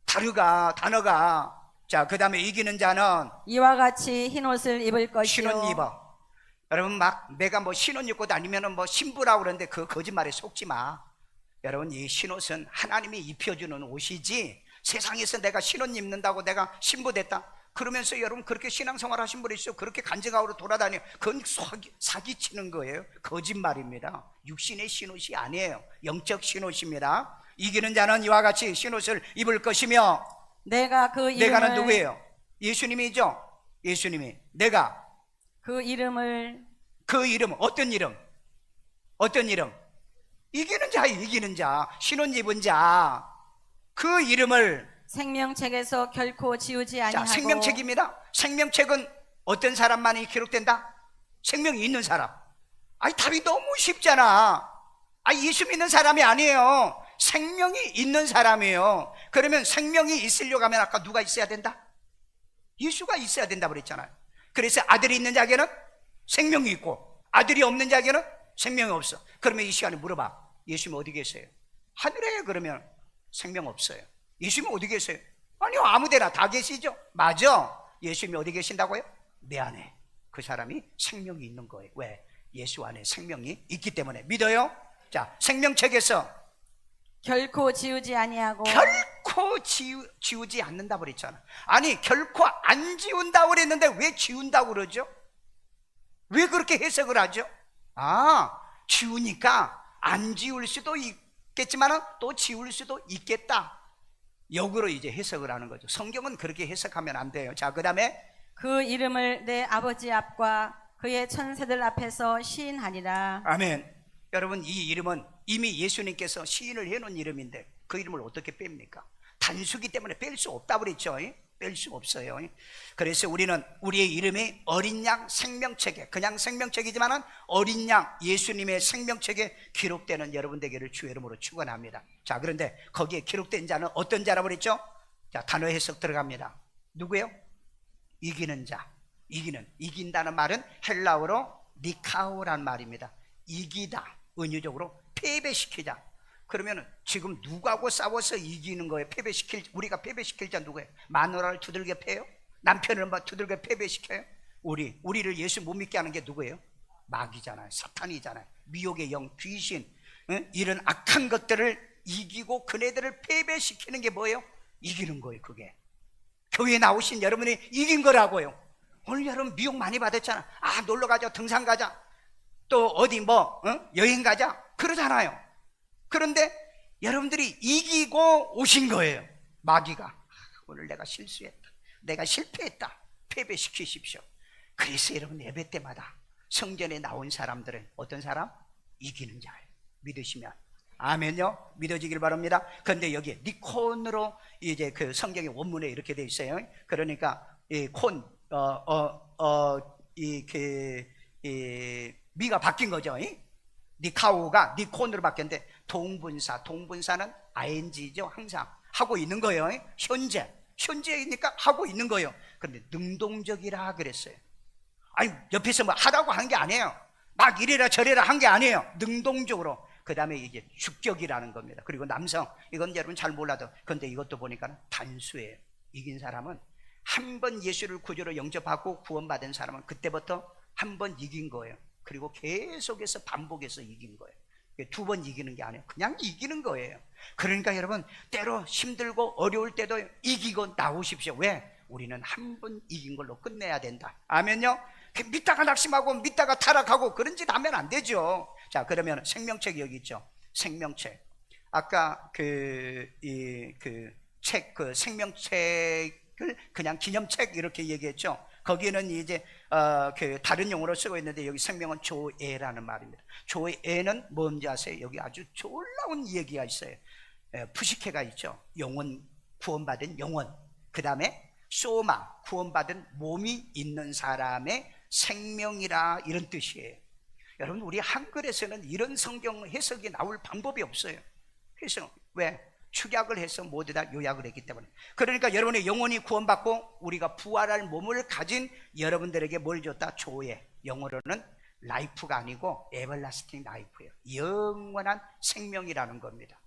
단어가. 자, 그 다음에 이기는 자는 이와 같이 흰 옷을 입을 것이요. 신은 입어. 여러분 막 내가 뭐 신옷 입고 다니면은 뭐 신부라고 그러는데 그 거짓말에 속지 마. 여러분 이 신옷은 하나님이 입혀주는 옷이지 세상에서 내가 신옷 입는다고 내가 신부 됐다 그러면서 여러분 그렇게 신앙생활 하신 분이 있어요. 그렇게 간증하고 돌아다녀. 그건 사기치는 거예요. 거짓말입니다. 육신의 신옷이 아니에요. 영적 신옷입니다. 이기는 자는 이와 같이 신옷을 입을 것이며 내가 그 이름을 내가는 누구예요? 예수님이죠. 예수님이 내가 그 이름을 그 이름 어떤 이름? 어떤 이름? 이기는 자, 이기는 자, 신옷 입은 자, 그 이름을 생명책에서 결코 지우지 아니하고. 자, 생명책입니다. 생명책은 어떤 사람만이 기록된다? 생명이 있는 사람. 아니 답이 너무 쉽잖아. 예수 믿는 사람이 아니에요. 생명이 있는 사람이에요. 그러면 생명이 있으려고 하면 아까 누가 있어야 된다? 예수가 있어야 된다고 그랬잖아요. 그래서 아들이 있는 자에게는 생명이 있고 아들이 없는 자에게는 생명이 없어. 그러면 이 시간에 물어봐. 예수님 어디 계세요? 하늘에. 그러면 생명 없어요. 예수님 어디 계세요? 아니요, 아무데나 다 계시죠. 맞아. 예수님이 어디 계신다고요? 내 안에. 그 사람이 생명이 있는 거예요. 왜? 예수 안에 생명이 있기 때문에. 믿어요? 자, 생명책에서 결코 지우지 아니하고. 결코 지우지 않는다고 그랬잖아. 아니 결코 안 지운다고 그랬는데 왜 지운다고 그러죠? 왜 그렇게 해석을 하죠? 지우니까 안 지울 수도 있겠지만 또 지울 수도 있겠다. 역으로 이제 해석을 하는 거죠. 성경은 그렇게 해석하면 안 돼요. 자, 그 다음에 그 이름을 내 아버지 앞과 그의 천사들 앞에서 시인하리라. 아멘. 여러분 이 이름은 이미 예수님께서 시인을 해놓은 이름인데 그 이름을 어떻게 뺍니까? 단수기 때문에 뺄 수 없다고 그랬죠. 뺄 수 없어요. 그래서 우리는 우리의 이름이 어린 양 생명책에, 그냥 생명책이지만 어린 양 예수님의 생명책에 기록되는 여러분 되기를 주의 이름으로 축원합니다. 자, 그런데 거기에 기록된 자는 어떤 자라고 그랬죠? 자, 단어 해석 들어갑니다. 누구예요? 이기는 자. 이긴다는 말은 헬라어로 니카오란 말입니다. 이기다, 은유적으로 패배시키자. 그러면 지금 누구하고 싸워서 이기는 거예요? 우리가 패배시킬 자 누구예요? 마누라를 두들겨 패요? 남편을 두들겨 패배시켜요? 우리를 예수 못 믿게 하는 게 누구예요? 마귀잖아요. 사탄이잖아요. 미혹의 영, 귀신, 이런 악한 것들을 이기고 그네들을 패배시키는 게 뭐예요? 이기는 거예요. 그게 교회에 나오신 여러분이 이긴 거라고요. 오늘 여러분 미혹 많이 받았잖아. 놀러 가자, 등산 가자, 또 어디 여행 가자 그러잖아요. 그런데 여러분들이 이기고 오신 거예요. 마귀가 오늘 내가 실수했다, 내가 실패했다, 패배시키십시오. 그래서 여러분 예배 때마다 성전에 나온 사람들은 어떤 사람? 이기는 자예요. 믿으시면 아멘요. 믿어지길 바랍니다. 그런데 여기에 니콘으로 이제 그 성경의 원문에 이렇게 돼 있어요. 그러니까 이 미가 바뀐 거죠. 니카오가 니콘으로 바뀌었는데 동분사는 ing죠. 항상 하고 있는 거예요. 현재이니까 하고 있는 거예요. 그런데 능동적이라 그랬어요. 옆에서 하라고 한 게 아니에요. 막 이래라 저래라 한 게 아니에요. 능동적으로. 그 다음에 이게 주격이라는 겁니다. 그리고 남성, 이건 여러분 잘 몰라도, 그런데 이것도 보니까 단수예요. 이긴 사람은 한 번 예수를 구주로 영접하고 구원받은 사람은 그때부터 한 번 이긴 거예요. 그리고 계속해서 반복해서 이긴 거예요. 두 번 이기는 게 아니에요. 그냥 이기는 거예요. 그러니까 여러분 때로 힘들고 어려울 때도 이기고 나오십시오. 왜? 우리는 한 번 이긴 걸로 끝내야 된다. 아멘요. 믿다가 낙심하고 믿다가 타락하고 그런 짓 하면 안 되죠. 자, 그러면 생명책 여기 있죠. 생명책. 아까 생명책을 그냥 기념책 이렇게 얘기했죠. 거기는 이제 다른 용어로 쓰고 있는데 여기 생명은 조에라는 말입니다. 조에는 뭔지 아세요? 여기 아주 놀라운 얘기가 있어요. 푸시케가 있죠. 영혼, 구원받은 영혼. 그 다음에 소마, 구원받은 몸이 있는 사람의 생명이라, 이런 뜻이에요. 여러분 우리 한글에서는 이런 성경 해석이 나올 방법이 없어요. 그래서 왜? 축약을 해서 모두 다 요약을 했기 때문에. 그러니까 여러분의 영혼이 구원받고 우리가 부활할 몸을 가진 여러분들에게 뭘 줬다? 조에. 영어로는 라이프가 아니고 에버라스팅 라이프예요. 영원한 생명이라는 겁니다.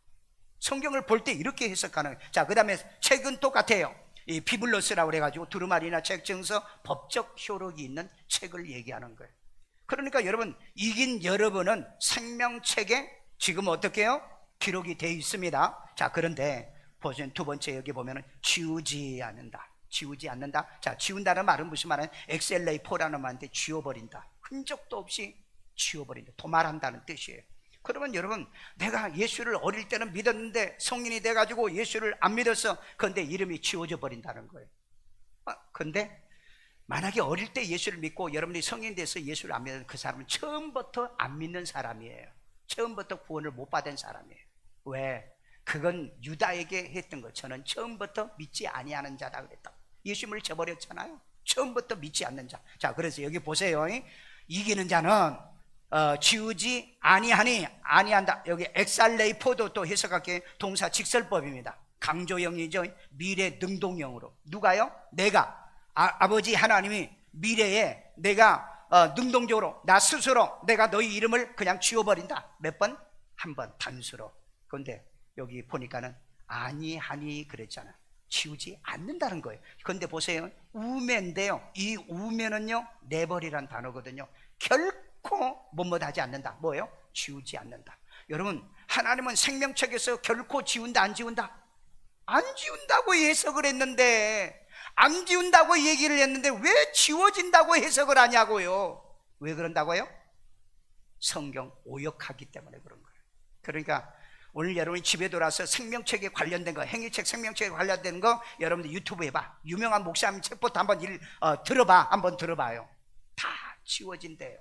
성경을 볼 때 이렇게 해석하는 거예요. 자, 그 다음에 책은 똑같아요. 이 비블로스라고 그래가지고 두루마리나 책, 증서, 법적 효력이 있는 책을 얘기하는 거예요. 그러니까 여러분, 이긴 여러분은 생명책에 지금 어떻게 해요? 기록이 되어 있습니다. 자, 그런데 보시면 두 번째 여기 보면은 지우지 않는다. 지우지 않는다. 자, 지운다는 말은 무슨 말이에요? 엑셀레이포라는 말인데 지워버린다. 흔적도 없이 지워버린다. 도말한다는 뜻이에요. 그러면 여러분, 내가 예수를 어릴 때는 믿었는데 성인이 돼가지고 예수를 안 믿었어. 그런데 이름이 지워져 버린다는 거예요. 근데 만약에 어릴 때 예수를 믿고 여러분이 성인 돼서 예수를 안 믿는 그 사람은 처음부터 안 믿는 사람이에요. 처음부터 구원을 못 받은 사람이에요. 왜? 그건 유다에게 했던 거. 저는 처음부터 믿지 아니하는 자다 그랬다. 예수님을 저버렸잖아요. 처음부터 믿지 않는 자. 자, 그래서 여기 보세요. 이기는 자는 지우지 아니하니 아니한다. 여기 엑살레이포도 또 해석할게 동사 직설법입니다. 강조형이죠. 미래 능동형으로. 누가요? 내가 아버지 하나님이 미래에 내가 능동적으로 나 스스로 내가 너희 이름을 그냥 지워버린다. 몇 번? 한 번 단수로. 그런데 여기 보니까는 아니하니 그랬잖아요. 지우지 않는다는 거예요. 그런데 보세요. 우매인데요. 이 우매는요, 내버리란 단어거든요. 결코 뭐뭐하지 않는다. 뭐예요? 지우지 않는다. 여러분, 하나님은 생명책에서 결코 지운다 안 지운다? 안 지운다고 해석을 했는데, 안 지운다고 얘기를 했는데 왜 지워진다고 해석을 하냐고요. 왜 그런다고요? 성경 오역하기 때문에 그런 거예요. 그러니까 오늘 여러분이 집에 돌아서 생명책에 관련된 거, 행위책 생명책에 관련된 거 여러분들 유튜브 해봐. 유명한 목사님 책부터 한번 들어봐. 한번 들어봐요. 다 지워진대요.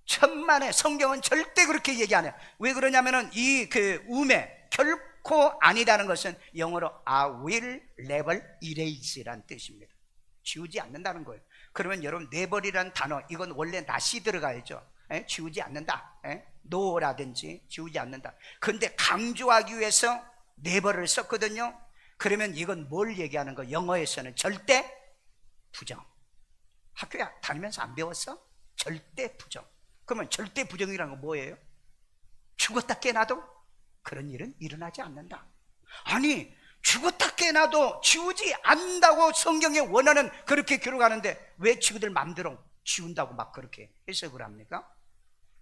천만에. 성경은 절대 그렇게 얘기 안 해요. 왜 그러냐면은 이 우매, 결코 아니다는 것은 영어로 I will never erase란 뜻입니다. 지우지 않는다는 거예요. 그러면 여러분, never이라는 단어, 이건 원래 낫이 들어가야죠. 지우지 않는다. no라든지 지우지 않는다. 그런데 강조하기 위해서 never를 썼거든요. 그러면 이건 뭘 얘기하는 거? 영어에서는 절대 부정. 학교에 다니면서 안 배웠어? 절대 부정. 그러면 절대 부정이라는 건 뭐예요? 죽었다 깨나도 그런 일은 일어나지 않는다. 아니, 죽었다 깨나도 지우지 않는다고 성경에 원하는 그렇게 기록하는데 왜 지구들 마음대로 지운다고 막 그렇게 해석을 합니까?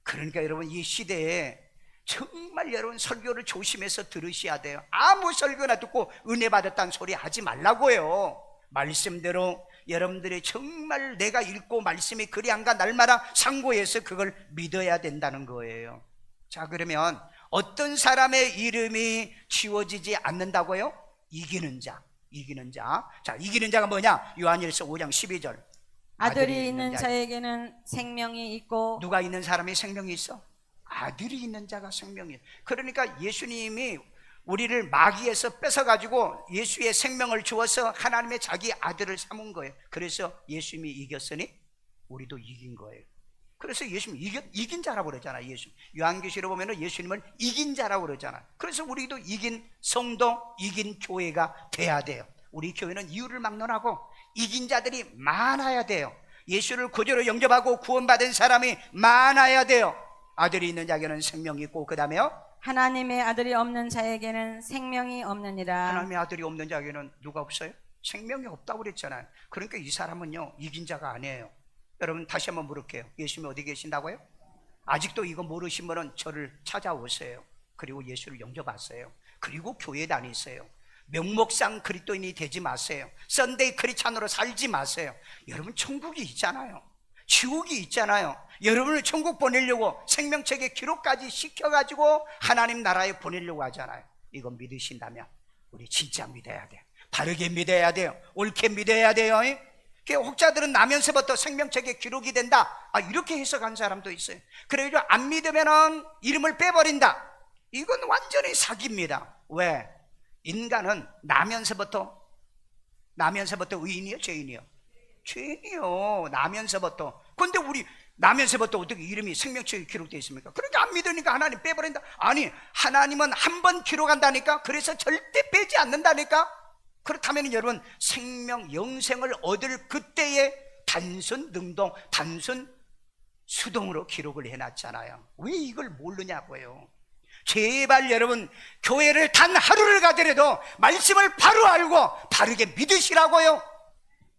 그러니까 여러분, 이 시대에 정말 여러분 설교를 조심해서 들으셔야 돼요. 아무 설교나 듣고 은혜 받았다는 소리 하지 말라고요. 말씀대로 여러분들이 정말 내가 읽고 말씀이 그리 안가 날마다 상고해서 그걸 믿어야 된다는 거예요. 자, 그러면 어떤 사람의 이름이 지워지지 않는다고요? 이기는 자. 이기는 자. 자, 이기는 자가 뭐냐? 요한일서 5장 12절. 아들이 있는 자에게는 생명이 있고. 누가 있는 사람이 생명이 있어? 아들이 있는 자가 생명이 있어. 그러니까 예수님이 우리를 마귀에서 뺏어가지고 예수의 생명을 주어서 하나님의 자기 아들을 삼은 거예요. 그래서 예수님이 이겼으니 우리도 이긴 거예요. 그래서 예수님 이긴 자라고 그러잖아요. 예수. 요한계시록 보면 예수님을 이긴 자라고 그러잖아요. 그래서 우리도 이긴 성도, 이긴 교회가 돼야 돼요. 우리 교회는 이유를 막론하고 이긴 자들이 많아야 돼요. 예수를 구주로 영접하고 구원받은 사람이 많아야 돼요. 아들이 있는 자에게는 생명이 있고, 그 다음에요, 하나님의 아들이 없는 자에게는 생명이 없느니라. 하나님의 아들이 없는 자에게는 누가 없어요? 생명이 없다고 그랬잖아요. 그러니까 이 사람은요, 이긴 자가 아니에요. 여러분, 다시 한번 물을게요. 예수님이 어디 계신다고요? 아직도 이거 모르신 분은 저를 찾아오세요. 그리고 예수를 영접하세요. 그리고 교회 다니세요. 명목상 그리스도인이 되지 마세요. 썬데이 크리스찬으로 살지 마세요. 여러분, 천국이 있잖아요. 지옥이 있잖아요. 여러분을 천국 보내려고 생명책에 기록까지 시켜가지고 하나님 나라에 보내려고 하잖아요. 이거 믿으신다면 우리 진짜 믿어야 돼요. 바르게 믿어야 돼요. 옳게 믿어야 돼요. 혹자들은 나면서부터 생명책에 기록이 된다, 이렇게 해석한 사람도 있어요. 그래서 안 믿으면 이름을 빼버린다. 이건 완전히 사기입니다. 왜? 인간은 나면서부터 의인이요? 죄인이요? 죄인이요. 나면서부터. 근데 우리 나면서부터 어떻게 이름이 생명책에 기록되어 있습니까? 그러니까 안 믿으니까 하나님 빼버린다. 아니, 하나님은 한 번 기록한다니까. 그래서 절대 빼지 않는다니까. 그렇다면 여러분, 생명, 영생을 얻을 그때의 단순 능동, 단순 수동으로 기록을 해놨잖아요. 왜 이걸 모르냐고요. 제발 여러분, 교회를 단 하루를 가더라도 말씀을 바로 알고 바르게 믿으시라고요.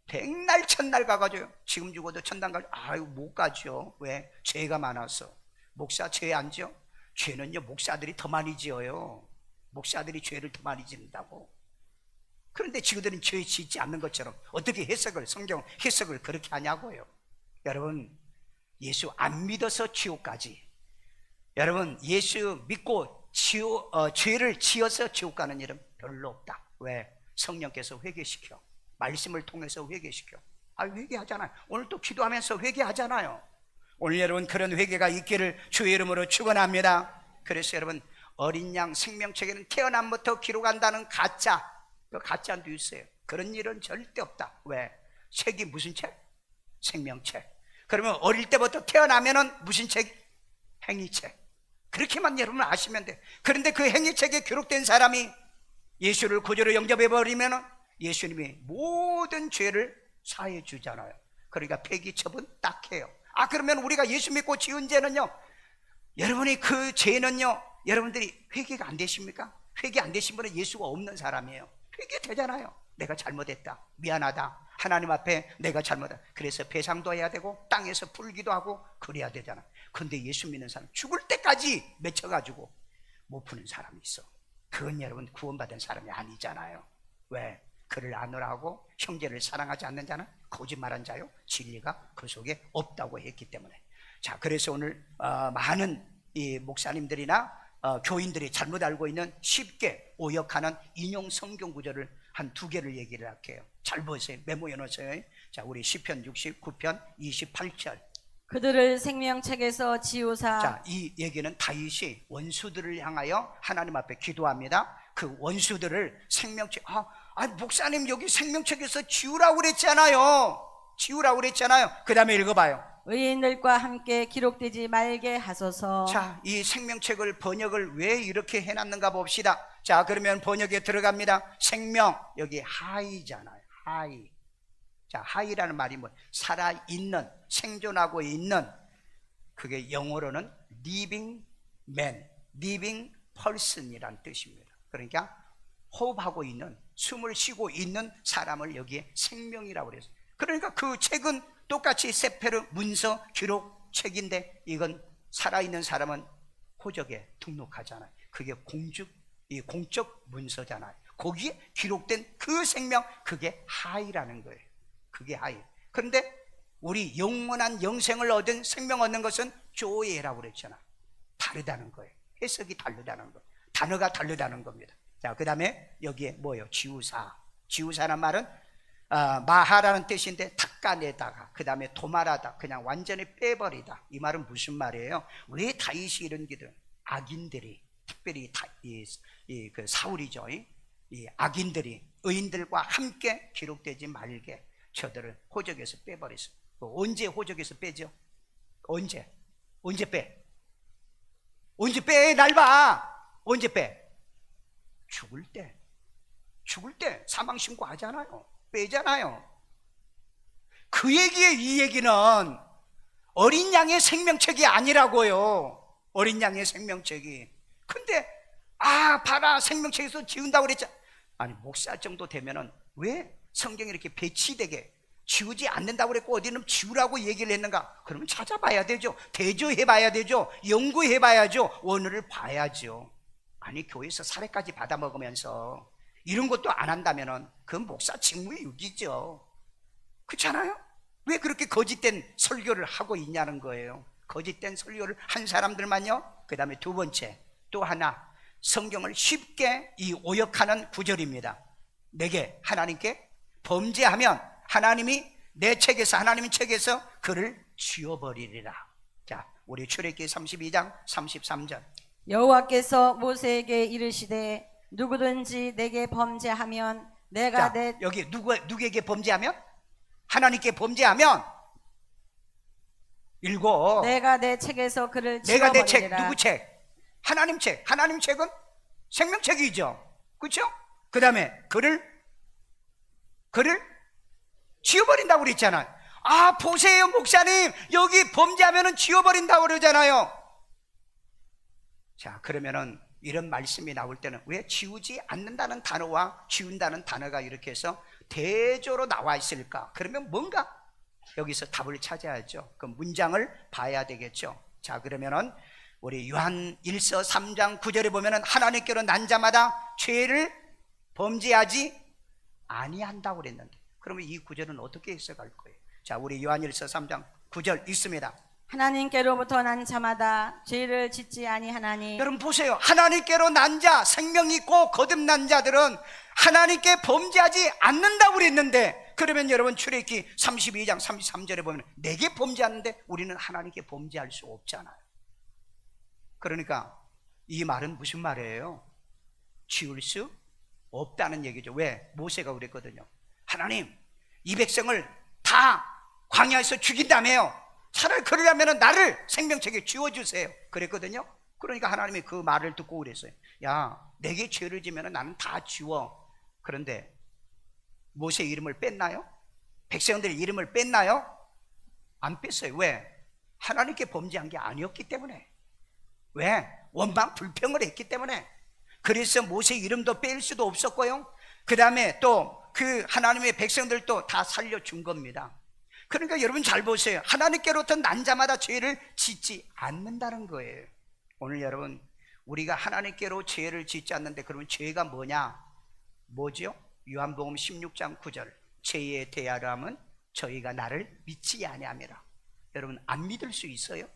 백날 천날 가가지고 지금 죽어도 천당 가죠. 아유 못 가죠. 왜? 죄가 많아서. 목사 죄 안 지어? 죄는요 목사들이 더 많이 지어요. 목사들이 죄를 더 많이 짓는다고. 그런데 지구들은 죄 짓지 않는 것처럼 어떻게 성경 해석을 그렇게 하냐고요. 여러분 예수 안 믿어서 지옥 가지. 여러분 예수 믿고 죄를 지어서 지옥 가는 일은 별로 없다. 왜? 성령께서 회개시켜. 말씀을 통해서 회개시켜. 회개하잖아요. 오늘 또 기도하면서 회개하잖아요. 오늘 여러분 그런 회개가 있기를 주의 이름으로 축원합니다. 그래서 여러분 어린 양 생명책에는 태어남부터 기록한다는 가짜, 그 가짜도 있어요. 그런 일은 절대 없다. 왜? 책이 무슨 책? 생명책. 그러면 어릴 때부터 태어나면은 무슨 책? 행위책. 그렇게만 여러분 아시면 돼. 그런데 그 행위책에 기록된 사람이 예수를 구주로 영접해버리면은 예수님이 모든 죄를 사해 주잖아요. 그러니까 폐기 처분 딱 해요. 그러면 우리가 예수 믿고 지은 죄는요, 여러분이 그 죄는요, 여러분들이 회개가 안 되십니까? 회개 안 되신 분은 예수가 없는 사람이에요. 회개 되잖아요. 내가 잘못했다, 미안하다, 하나님 앞에 내가 잘못했다. 그래서 배상도 해야 되고 땅에서 풀기도 하고 그래야 되잖아. 근데 예수 믿는 사람 죽을 때까지 맺혀가지고 못 푸는 사람이 있어. 그건 여러분 구원받은 사람이 아니잖아요. 왜? 그를 안으라고 형제를 사랑하지 않는 자는 거짓말한 자요, 진리가 그 속에 없다고 했기 때문에. 자, 그래서 오늘 많은 이 목사님들이나 교인들이 잘못 알고 있는 쉽게 오역하는 인용 성경 구절을 한 두 개를 얘기를 할게요. 잘 보세요. 메모해 놓으세요. 자, 우리 시편 69편 28절. 그들을 생명책에서 지우사. 자, 이 얘기는 다윗이 원수들을 향하여 하나님 앞에 기도합니다. 그 원수들을 생명책, 목사님 여기 생명책에서 지우라고 그랬잖아요. 지우라고 그랬잖아요. 그 다음에 읽어봐요. 의인들과 함께 기록되지 말게 하소서. 자, 이 생명책을 번역을 왜 이렇게 해놨는가 봅시다. 자, 그러면 번역에 들어갑니다. 생명, 여기 하이잖아요. 하이. 자, 하이라는 말이 뭐 살아있는, 생존하고 있는, 그게 영어로는 living man, living person이란 뜻입니다. 그러니까 호흡하고 있는, 숨을 쉬고 있는 사람을 여기에 생명이라고 그랬어요. 그러니까 그 책은 똑같이 세페르 문서 기록 책인데, 이건 살아있는 사람은 호적에 등록하잖아요. 그게 공적 문서잖아요. 거기에 기록된 그 생명, 그게 하이라는 거예요. 그게 하이. 그런데 우리 영원한 영생을 얻은 생명 얻는 것은 조예라고 그랬잖아. 다르다는 거예요. 해석이 다르다는 거예요. 단어가 다르다는 겁니다. 자, 그 다음에 여기에 뭐예요? 지우사. 지우사란 말은 마하라는 뜻인데 닦아내다가, 그 다음에 도말하다, 그냥 완전히 빼버리다. 이 말은 무슨 말이에요? 왜 다윗이 이런 기도? 악인들이, 특별히 그 사울이죠. 이 악인들이 의인들과 함께 기록되지 말게 저들을 호적에서 빼버렸어요. 언제 호적에서 빼죠? 언제 빼? 언제 빼? 날 봐. 언제 빼? 죽을 때 사망 신고하잖아요. 빼잖아요. 그 얘기에 이 얘기는 어린 양의 생명책이 아니라고요. 어린 양의 생명책이. 근데 봐라, 생명책에서 지운다고 그랬잖아. 아니, 목사 정도 되면은 왜 성경이 이렇게 배치되게 지우지 않는다고 그랬고 어디는 지우라고 얘기를 했는가? 그러면 찾아봐야 되죠. 대조해봐야 되죠. 연구해봐야죠. 원어를 봐야죠. 아니, 교회에서 사례까지 받아먹으면서 이런 것도 안 한다면은 그건 목사 직무의 유기죠. 그렇잖아요? 왜 그렇게 거짓된 설교를 하고 있냐는 거예요. 거짓된 설교를 한 사람들만요. 그 다음에 두 번째, 또 하나, 성경을 쉽게 이 오역하는 구절입니다. 내게, 하나님께 범죄하면 하나님이 내 책에서, 하나님의 책에서 그를 지워버리리라. 자, 우리 출애굽기 32장 33절. 여호와께서 모세에게 이르시되 누구든지 내게 범죄하면 내가 자, 여기 누구에게 범죄하면? 하나님께 범죄하면 읽어. 내가 내 책에서 그를 내가 내 책, 지워버리리라. 누구 책? 하나님 책. 하나님 책은 생명책이죠. 그렇죠? 그 다음에 그를 지워버린다고 그랬잖아요. 보세요, 목사님, 여기 범죄하면 지워버린다고 그러잖아요. 자, 그러면은 이런 말씀이 나올 때는 왜 지우지 않는다는 단어와 지운다는 단어가 이렇게 해서 대조로 나와 있을까? 그러면 뭔가 여기서 답을 찾아야죠. 그 문장을 봐야 되겠죠. 자, 그러면은 우리 요한 1서 3장 9절에 보면은 하나님께로 난 자마다 죄를 범죄하지 아니한다고 그랬는데, 그러면 이 구절은 어떻게 해석할 거예요? 자, 우리 요한 1서 3장 9절 읽습니다. 하나님께로부터 난 자마다 죄를 짓지 아니하나니. 여러분 보세요. 하나님께로 난 자, 생명 있고 거듭난 자들은 하나님께 범죄하지 않는다고 그랬는데, 그러면 여러분 출애굽기 32장 33절에 보면 내게 범죄하는데 우리는 하나님께 범죄할 수 없잖아요. 그러니까 이 말은 무슨 말이에요? 지울 수 없다는 얘기죠. 왜? 모세가 그랬거든요. 하나님, 이 백성을 다 광야에서 죽인다며요. 차라리 그러려면 나를 생명책에 지워주세요. 그랬거든요. 그러니까 하나님이 그 말을 듣고 그랬어요. 야, 내게 죄를 지면 나는 다 지워. 그런데 모세 이름을 뺐나요? 백성들 이름을 뺐나요? 안 뺐어요. 왜? 하나님께 범죄한 게 아니었기 때문에. 왜? 원망 불평을 했기 때문에. 그래서 모세 이름도 뺄 수도 없었고요. 그 다음에 또 그 하나님의 백성들도 다 살려준 겁니다. 그러니까 여러분 잘 보세요. 하나님께로부터 난 자마다 죄를 짓지 않는다는 거예요. 오늘 여러분, 우리가 하나님께로 죄를 짓지 않는데 그러면 죄가 뭐냐? 뭐죠? 요한복음 16장 9절, 죄에 대하여 함은 저희가 나를 믿지 아니함이라. 여러분, 안 믿을 수 있어요?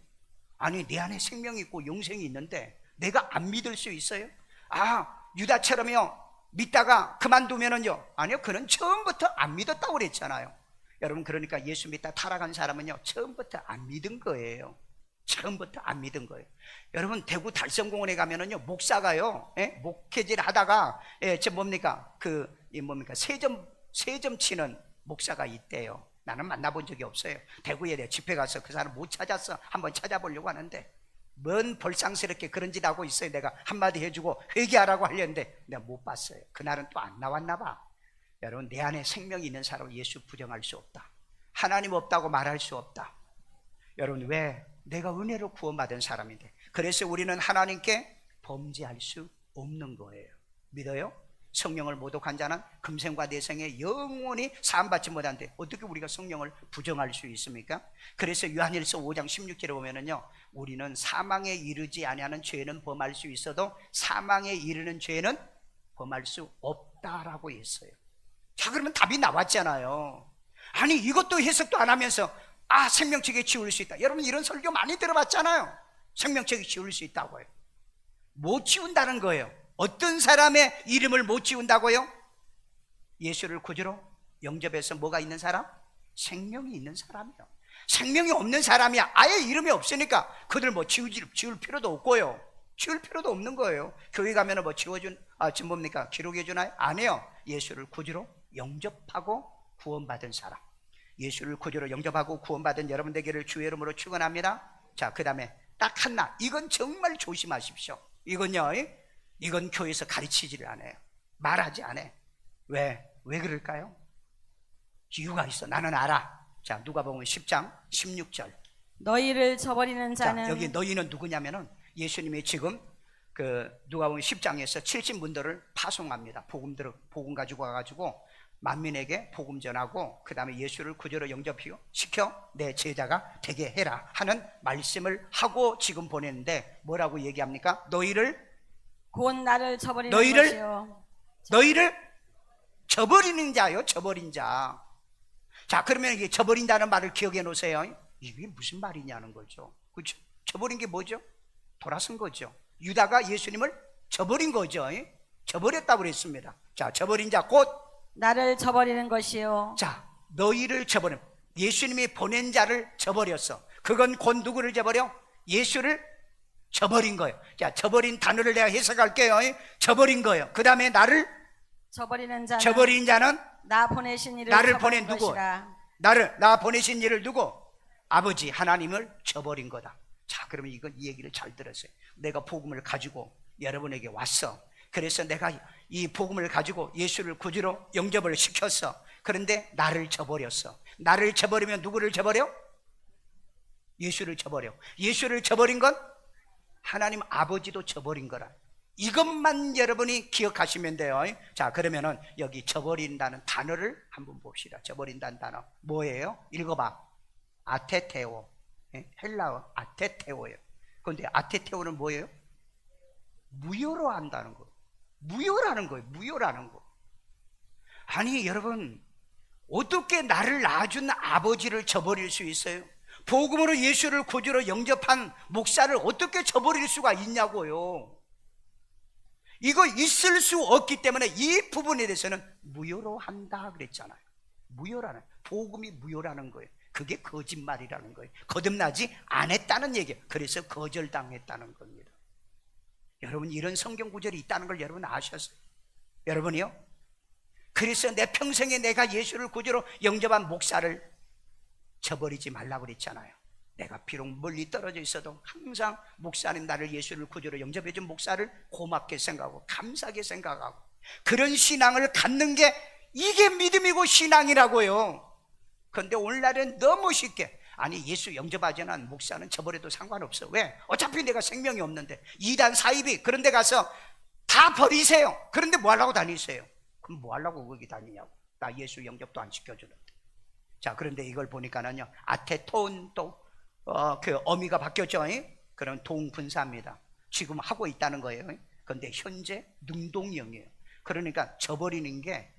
아니, 내 안에 생명이 있고 영생이 있는데 내가 안 믿을 수 있어요? 아, 유다처럼요 믿다가 그만두면은요, 아니요, 그는 처음부터 안 믿었다고 그랬잖아요. 여러분, 그러니까 예수 믿다 타락한 사람은요 처음부터 안 믿은 거예요. 처음부터 안 믿은 거예요. 여러분, 대구 달성공원에 가면은요 목사가요, 목회질 하다가 저 뭡니까 세점 치는 목사가 있대요. 나는 만나본 적이 없어요. 대구에 내가 집회 가서 그 사람 못 찾았어. 한번 찾아보려고 하는데 뭔 벌상스럽게 그런 짓 하고 있어요. 내가 한마디 해주고 회개하라고 하려는데 내가 못 봤어요. 그날은 또 안 나왔나 봐. 여러분, 내 안에 생명이 있는 사람은 예수 부정할 수 없다. 하나님 없다고 말할 수 없다. 여러분, 왜? 내가 은혜로 구원받은 사람인데. 그래서 우리는 하나님께 범죄할 수 없는 거예요. 믿어요? 성령을 모독한 자는 금생과 내생에 영원히 사함받지 못하는데 어떻게 우리가 성령을 부정할 수 있습니까? 그래서 요한일서 5장 16절에 보면은요, 우리는 사망에 이르지 아니하는 죄는 범할 수 있어도 사망에 이르는 죄는 범할 수 없다라고 했어요. 자, 그러면 답이 나왔잖아요. 아니, 이것도 해석도 안 하면서 생명책에 지울 수 있다. 여러분, 이런 설교 많이 들어봤잖아요. 생명책에 지울 수 있다고요. 못 지운다는 거예요. 어떤 사람의 이름을 못 지운다고요? 예수를 구주로 영접해서 뭐가 있는 사람? 생명이 있는 사람이요. 생명이 없는 사람이야. 아예 이름이 없으니까 그들 뭐 지울 필요도 없고요. 지울 필요도 없는 거예요. 교회 가면은 뭐 지금 뭡니까? 기록해 주나요? 안 해요. 예수를 구주로 영접하고 구원받은 사람. 예수를 구주로 영접하고 구원받은 여러분 되기를 주의 이름으로 축원합니다. 자, 그 다음에 딱 하나, 이건 정말 조심하십시오. 이건 교회에서 가르치지를 않아요. 말하지 않아요. 왜 그럴까요? 이유가 있어. 나는 알아. 자, 누가복음 10장 16절. 너희를 저버리는 자는. 자, 여기 너희는 누구냐면은 예수님이 지금 그 누가복음 10장에서 70문도를 파송합니다. 복음 가지고 와가지고 만민에게 복음 전하고 그 다음에 예수를 구주로 영접시켜 내 제자가 되게 해라 하는 말씀을 하고 지금 보냈는데 뭐라고 얘기합니까? 곧 나를 저버리는 너희를 것이요. 저버리는 자요. 저버린 자. 자, 그러면 이게 저버린다는 말을 기억해 놓으세요. 이게 무슨 말이냐는 거죠. 그렇죠? 저버린 게 뭐죠? 돌아선 거죠. 유다가 예수님을 저버린 거죠. 저버렸다고 그랬습니다. 자, 저버린 자 곧 나를 저버리는 것이요. 자, 너희를 저버려. 예수님이 보낸 자를 저버렸어. 그건 곧 누구를 저버려? 예수를 저버린 거예요. 자, 저버린 단어를 내가 해석할게요. 저버린 거예요. 그 다음에 나를 저버린 자는 나 보내신 이를 나를 보낸 누구? 것이라. 나 보내신 이를 누구? 아버지 하나님을 저버린 거다. 자, 그러면 이 얘기를 잘 들었어요. 내가 복음을 가지고 여러분에게 왔어. 그래서 내가 이 복음을 가지고 예수를 구주로 영접을 시켰어. 그런데 나를 저버렸어. 나를 저버리면 누구를 저버려? 예수를 저버려. 예수를 저버린 건 하나님 아버지도 저버린 거라. 이것만 여러분이 기억하시면 돼요. 자, 그러면은 여기 저버린다는 단어를 한번 봅시다. 저버린다는 단어 뭐예요? 읽어봐. 아테테오. 헬라어 아테테오예요. 그런데 아테테오는 뭐예요? 무효로 한다는 거예요. 무효라는 거예요. 무효라는 거. 아니 여러분, 어떻게 나를 낳아준 아버지를 저버릴 수 있어요? 복음으로 예수를 구주로 영접한 목사를 어떻게 저버릴 수가 있냐고요. 이거 있을 수 없기 때문에 이 부분에 대해서는 무효로 한다 그랬잖아요. 무효라는, 복음이 무효라는 거예요. 그게 거짓말이라는 거예요. 거듭나지 않았다는 얘기예요. 그래서 거절당했다는 겁니다. 여러분, 이런 성경 구절이 있다는 걸 여러분 아셨어요? 여러분이요? 그래서 내 평생에 내가 예수를 구주로 영접한 목사를 저버리지 말라고 그랬잖아요. 내가 비록 멀리 떨어져 있어도 항상 목사님, 나를 예수를 구주로 영접해 준 목사를 고맙게 생각하고 감사하게 생각하고, 그런 신앙을 갖는 게 이게 믿음이고 신앙이라고요. 그런데 오늘날은 너무 쉽게, 아니 예수 영접하지 않은 목사는 저버려도 상관없어. 왜? 어차피 내가 생명이 없는데. 이단 사이비 그런 데 가서 다 버리세요. 그런데 뭐 하려고 다니세요? 그럼 뭐 하려고 거기 다니냐고. 나 예수 영접도 안 시켜주는데. 자, 그런데 이걸 보니까는요, 아테톤 또 그 어미가 바뀌었죠. 그럼 동분사입니다. 지금 하고 있다는 거예요. 그런데 현재 능동형이에요. 그러니까 저버리는 게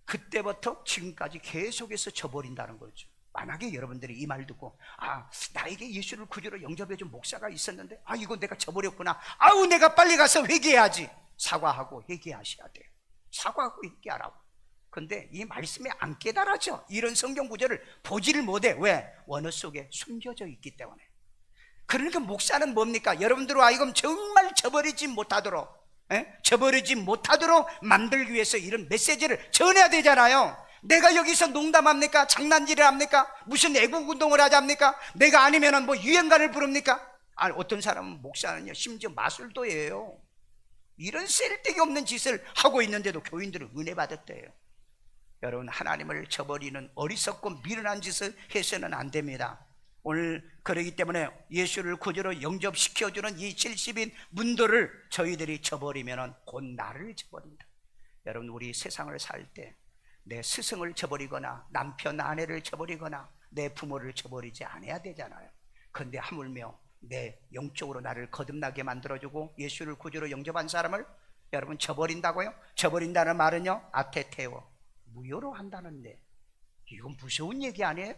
그때부터 지금까지 계속해서 저버린다는 거죠. 만약에 여러분들이 이 말 듣고, 아, 나에게 예수를 구주로 영접해 준 목사가 있었는데, 아, 이거 내가 저버렸구나. 아우, 내가 빨리 가서 회개해야지. 사과하고 회개하셔야 돼요. 사과하고 회개하라고. 근데 이 말씀에 안 깨달아져. 이런 성경 구절을 보지를 못해. 왜? 원어 속에 숨겨져 있기 때문에. 그러니까 목사는 뭡니까? 여러분들과 하여금 정말 저버리지 못하도록, 저버리지 못하도록 만들기 위해서 이런 메시지를 전해야 되잖아요. 내가 여기서 농담합니까? 장난질을 합니까? 무슨 애국운동을 하자합니까? 내가 아니면 뭐 유행가를 부릅니까? 아니, 어떤 사람은 목사는요, 심지어 마술도예요. 이런 쓸데기 없는 짓을 하고 있는데도 교인들은 은혜 받았대요. 여러분, 하나님을 저버리는 어리석고 미련한 짓을 해서는 안 됩니다. 오늘 그러기 때문에 예수를 구주로 영접시켜주는 이 70인 문도를 저희들이 저버리면 곧 나를 저버린다. 여러분, 우리 세상을 살 때 내 스승을 저버리거나 남편 아내를 저버리거나 내 부모를 저버리지 않아야 되잖아요. 그런데 하물며 내 영적으로 나를 거듭나게 만들어주고 예수를 구주로 영접한 사람을 여러분 저버린다고요? 저버린다는 말은요, 아테테오, 무효로 한다는데, 이건 무서운 얘기 아니에요?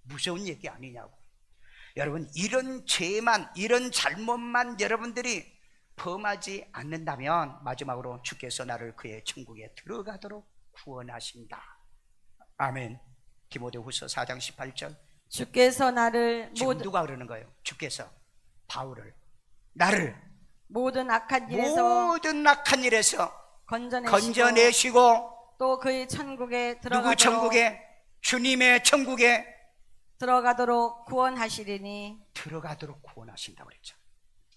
무서운 얘기 아니냐고. 여러분, 이런 죄만, 이런 잘못만 여러분들이 범하지 않는다면 마지막으로 주께서 나를 그의 천국에 들어가도록 구원하신다. 아멘. 디모데후서 4장 18절. 주께서 나를 지금 누가 그러는 거예요? 주께서 바울을, 나를 모든 악한 일에서 건져내시고 또 그의 천국에 누구 들어가도록 천국에? 주님의 천국에 들어가도록 구원하시리니. 들어가도록 구원하신다고 그랬죠.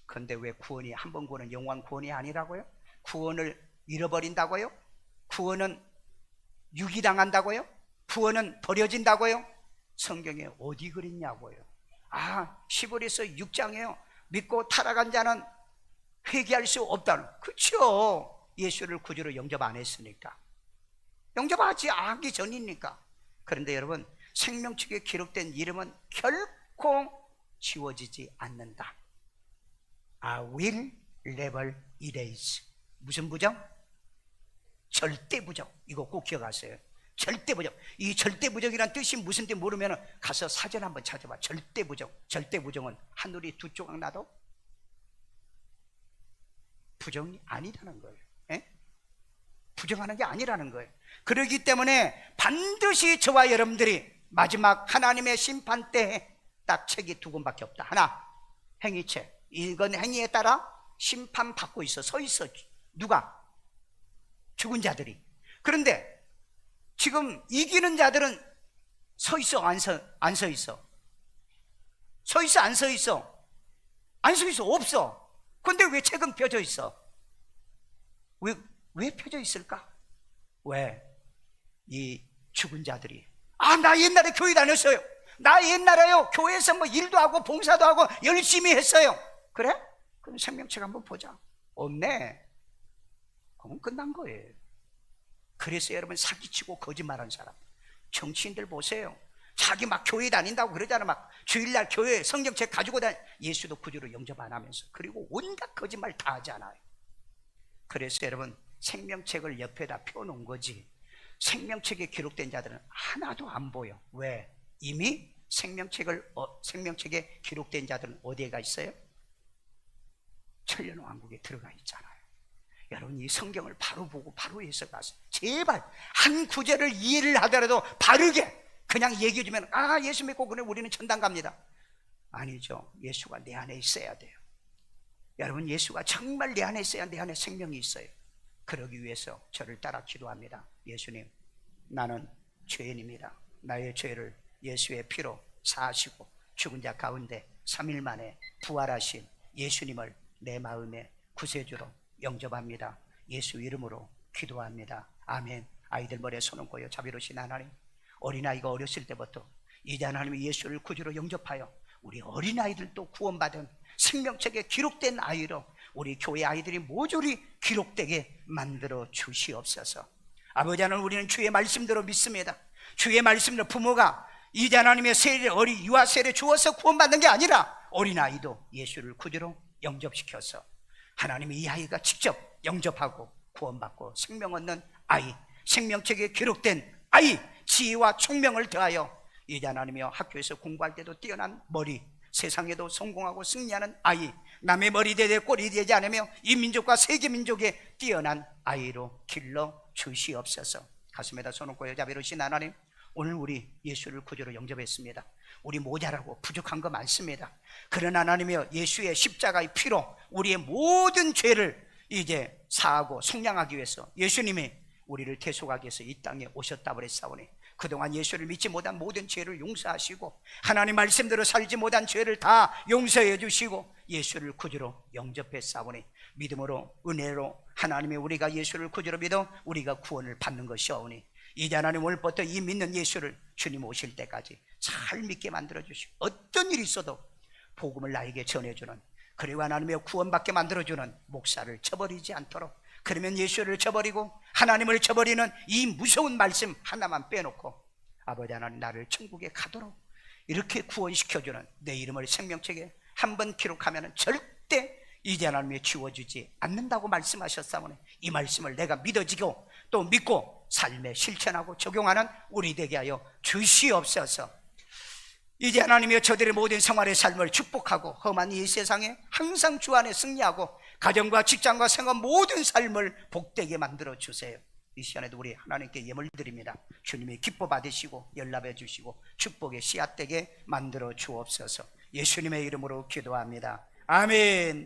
그런데 왜 구원이 한 번 구원은 영원 구원이 아니라고요? 구원을 잃어버린다고요? 구원은 유기당한다고요? 구원은 버려진다고요? 성경에 어디 그랬냐고요? 아, 시보리서 6장에요. 믿고 타락한 자는 회개할 수 없다는. 그렇죠. 예수를 구주로 영접 안 했으니까, 영접하지 않기 전이니까. 그런데 여러분, 생명책에 기록된 이름은 결코 지워지지 않는다. I will never erase. 무슨 부정? 절대 부정. 이거 꼭 기억하세요. 절대 부정. 이 절대 부정이란 뜻이 무슨 뜻 모르면 가서 사전 한번 찾아봐. 절대 부정. 절대 부정은 하늘이 두 조각 나도 부정이 아니라는 거예요. 부정하는 게 아니라는 거예요. 그렇기 때문에 반드시 저와 여러분들이 마지막 하나님의 심판 때에 딱 책이 두 권밖에 없다. 하나, 행위책. 이건 행위에 따라 심판받고 있어. 서 있어. 누가? 죽은 자들이. 그런데 지금 이기는 자들은 서 있어, 안 서 있어? 서 있어, 안 서 있어? 안 서 있어, 없어. 근데 왜 책은 펴져 있어? 왜 펴져 있을까? 왜? 이 죽은 자들이, 아, 나 옛날에 교회 다녔어요. 나 옛날에요, 교회에서 뭐 일도 하고 봉사도 하고 열심히 했어요. 그래? 그럼 생명책 한번 보자. 없네. 그건 끝난 거예요. 그래서 여러분, 사기치고 거짓말한 사람, 정치인들 보세요. 자기 막 교회 다닌다고 그러잖아. 막 주일날 교회 성경책 가지고 예수도 구주로 영접 안 하면서, 그리고 온갖 거짓말 다 하잖아요. 그래서 여러분, 생명책을 옆에다 펴놓은 거지, 생명책에 기록된 자들은 하나도 안 보여. 왜? 이미 생명책에 기록된 자들은 어디에 가 있어요? 천년왕국에 들어가 있잖아요. 여러분, 이 성경을 바로 보고 바로 해석하세요. 제발 한 구절을 이해를 하더라도 바르게 그냥 얘기해주면, 아, 예수 믿고 그래 우리는 천당 갑니다. 아니죠. 예수가 내 안에 있어야 돼요. 여러분, 예수가 정말 내 안에 있어야 내 안에 생명이 있어요. 그러기 위해서 저를 따라 기도합니다. 예수님, 나는 죄인입니다. 나의 죄를 예수의 피로 사하시고 죽은 자 가운데 3일 만에 부활하신 예수님을 내 마음의 구세주로 영접합니다. 예수 이름으로 기도합니다. 아멘. 아이들 머리에 손을 얹고요. 자비로우신 하나님, 어린아이가 어렸을 때부터 이제 하나님이 예수를 구주로 영접하여 우리 어린아이들도 구원받은 생명책에 기록된 아이로 우리 교회 아이들이 모조리 기록되게 만들어 주시옵소서. 아버지 하나님, 우리는 주의 말씀대로 믿습니다. 주의 말씀대로 부모가 이제 하나님의 세례, 유아 세례 주어서 구원받는 게 아니라 어린아이도 예수를 구주로 영접시켜서 하나님이 이 아이가 직접 영접하고 구원받고 생명 얻는 아이, 생명책에 기록된 아이, 지혜와 총명을 더하여 이제 하나님이여 학교에서 공부할 때도 뛰어난 머리, 세상에도 성공하고 승리하는 아이, 남의 머리 대대 꼴이 되지 않으며 이 민족과 세계 민족에 뛰어난 아이로 길러 주시옵소서. 가슴에다 손얹고 자비로우신 하나님, 오늘 우리 예수를 구주로 영접했습니다. 우리 모자라고 부족한 거 많습니다. 그러나 하나님이여, 예수의 십자가의 피로 우리의 모든 죄를 이제 사하고 속량하기 위해서 예수님이 우리를 대속하기 위해서 이 땅에 오셨다 그랬사오니, 그동안 예수를 믿지 못한 모든 죄를 용서하시고 하나님 말씀대로 살지 못한 죄를 다 용서해 주시고 예수를 구주로 영접했사오니, 믿음으로 은혜로 하나님이 우리가 예수를 구주로 믿어 우리가 구원을 받는 것이오니, 이제 하나님 오늘부터 이 믿는 예수를 주님 오실 때까지 잘 믿게 만들어 주시고, 어떤 일이 있어도 복음을 나에게 전해주는, 그리고 하나님의 구원받게 만들어주는 목사를 쳐버리지 않도록, 그러면 예수를 쳐버리고 하나님을 쳐버리는 이 무서운 말씀 하나만 빼놓고 아버지 하나님, 나를 천국에 가도록 이렇게 구원시켜주는 내 이름을 생명책에 한번 기록하면 절대 이제 하나님이 지워주지 않는다고 말씀하셨사오니, 이 말씀을 내가 믿어지고 또 믿고 삶에 실천하고 적용하는 우리 되게 하여 주시옵소서. 이제 하나님이여, 저들의 모든 생활의 삶을 축복하고 험한 이 세상에 항상 주 안에 승리하고 가정과 직장과 생활 모든 삶을 복되게 만들어 주세요. 이 시간에도 우리 하나님께 예물 드립니다. 주님이 기뻐 받으시고 연락해 주시고 축복의 씨앗되게 만들어 주옵소서. 예수님의 이름으로 기도합니다. 아멘.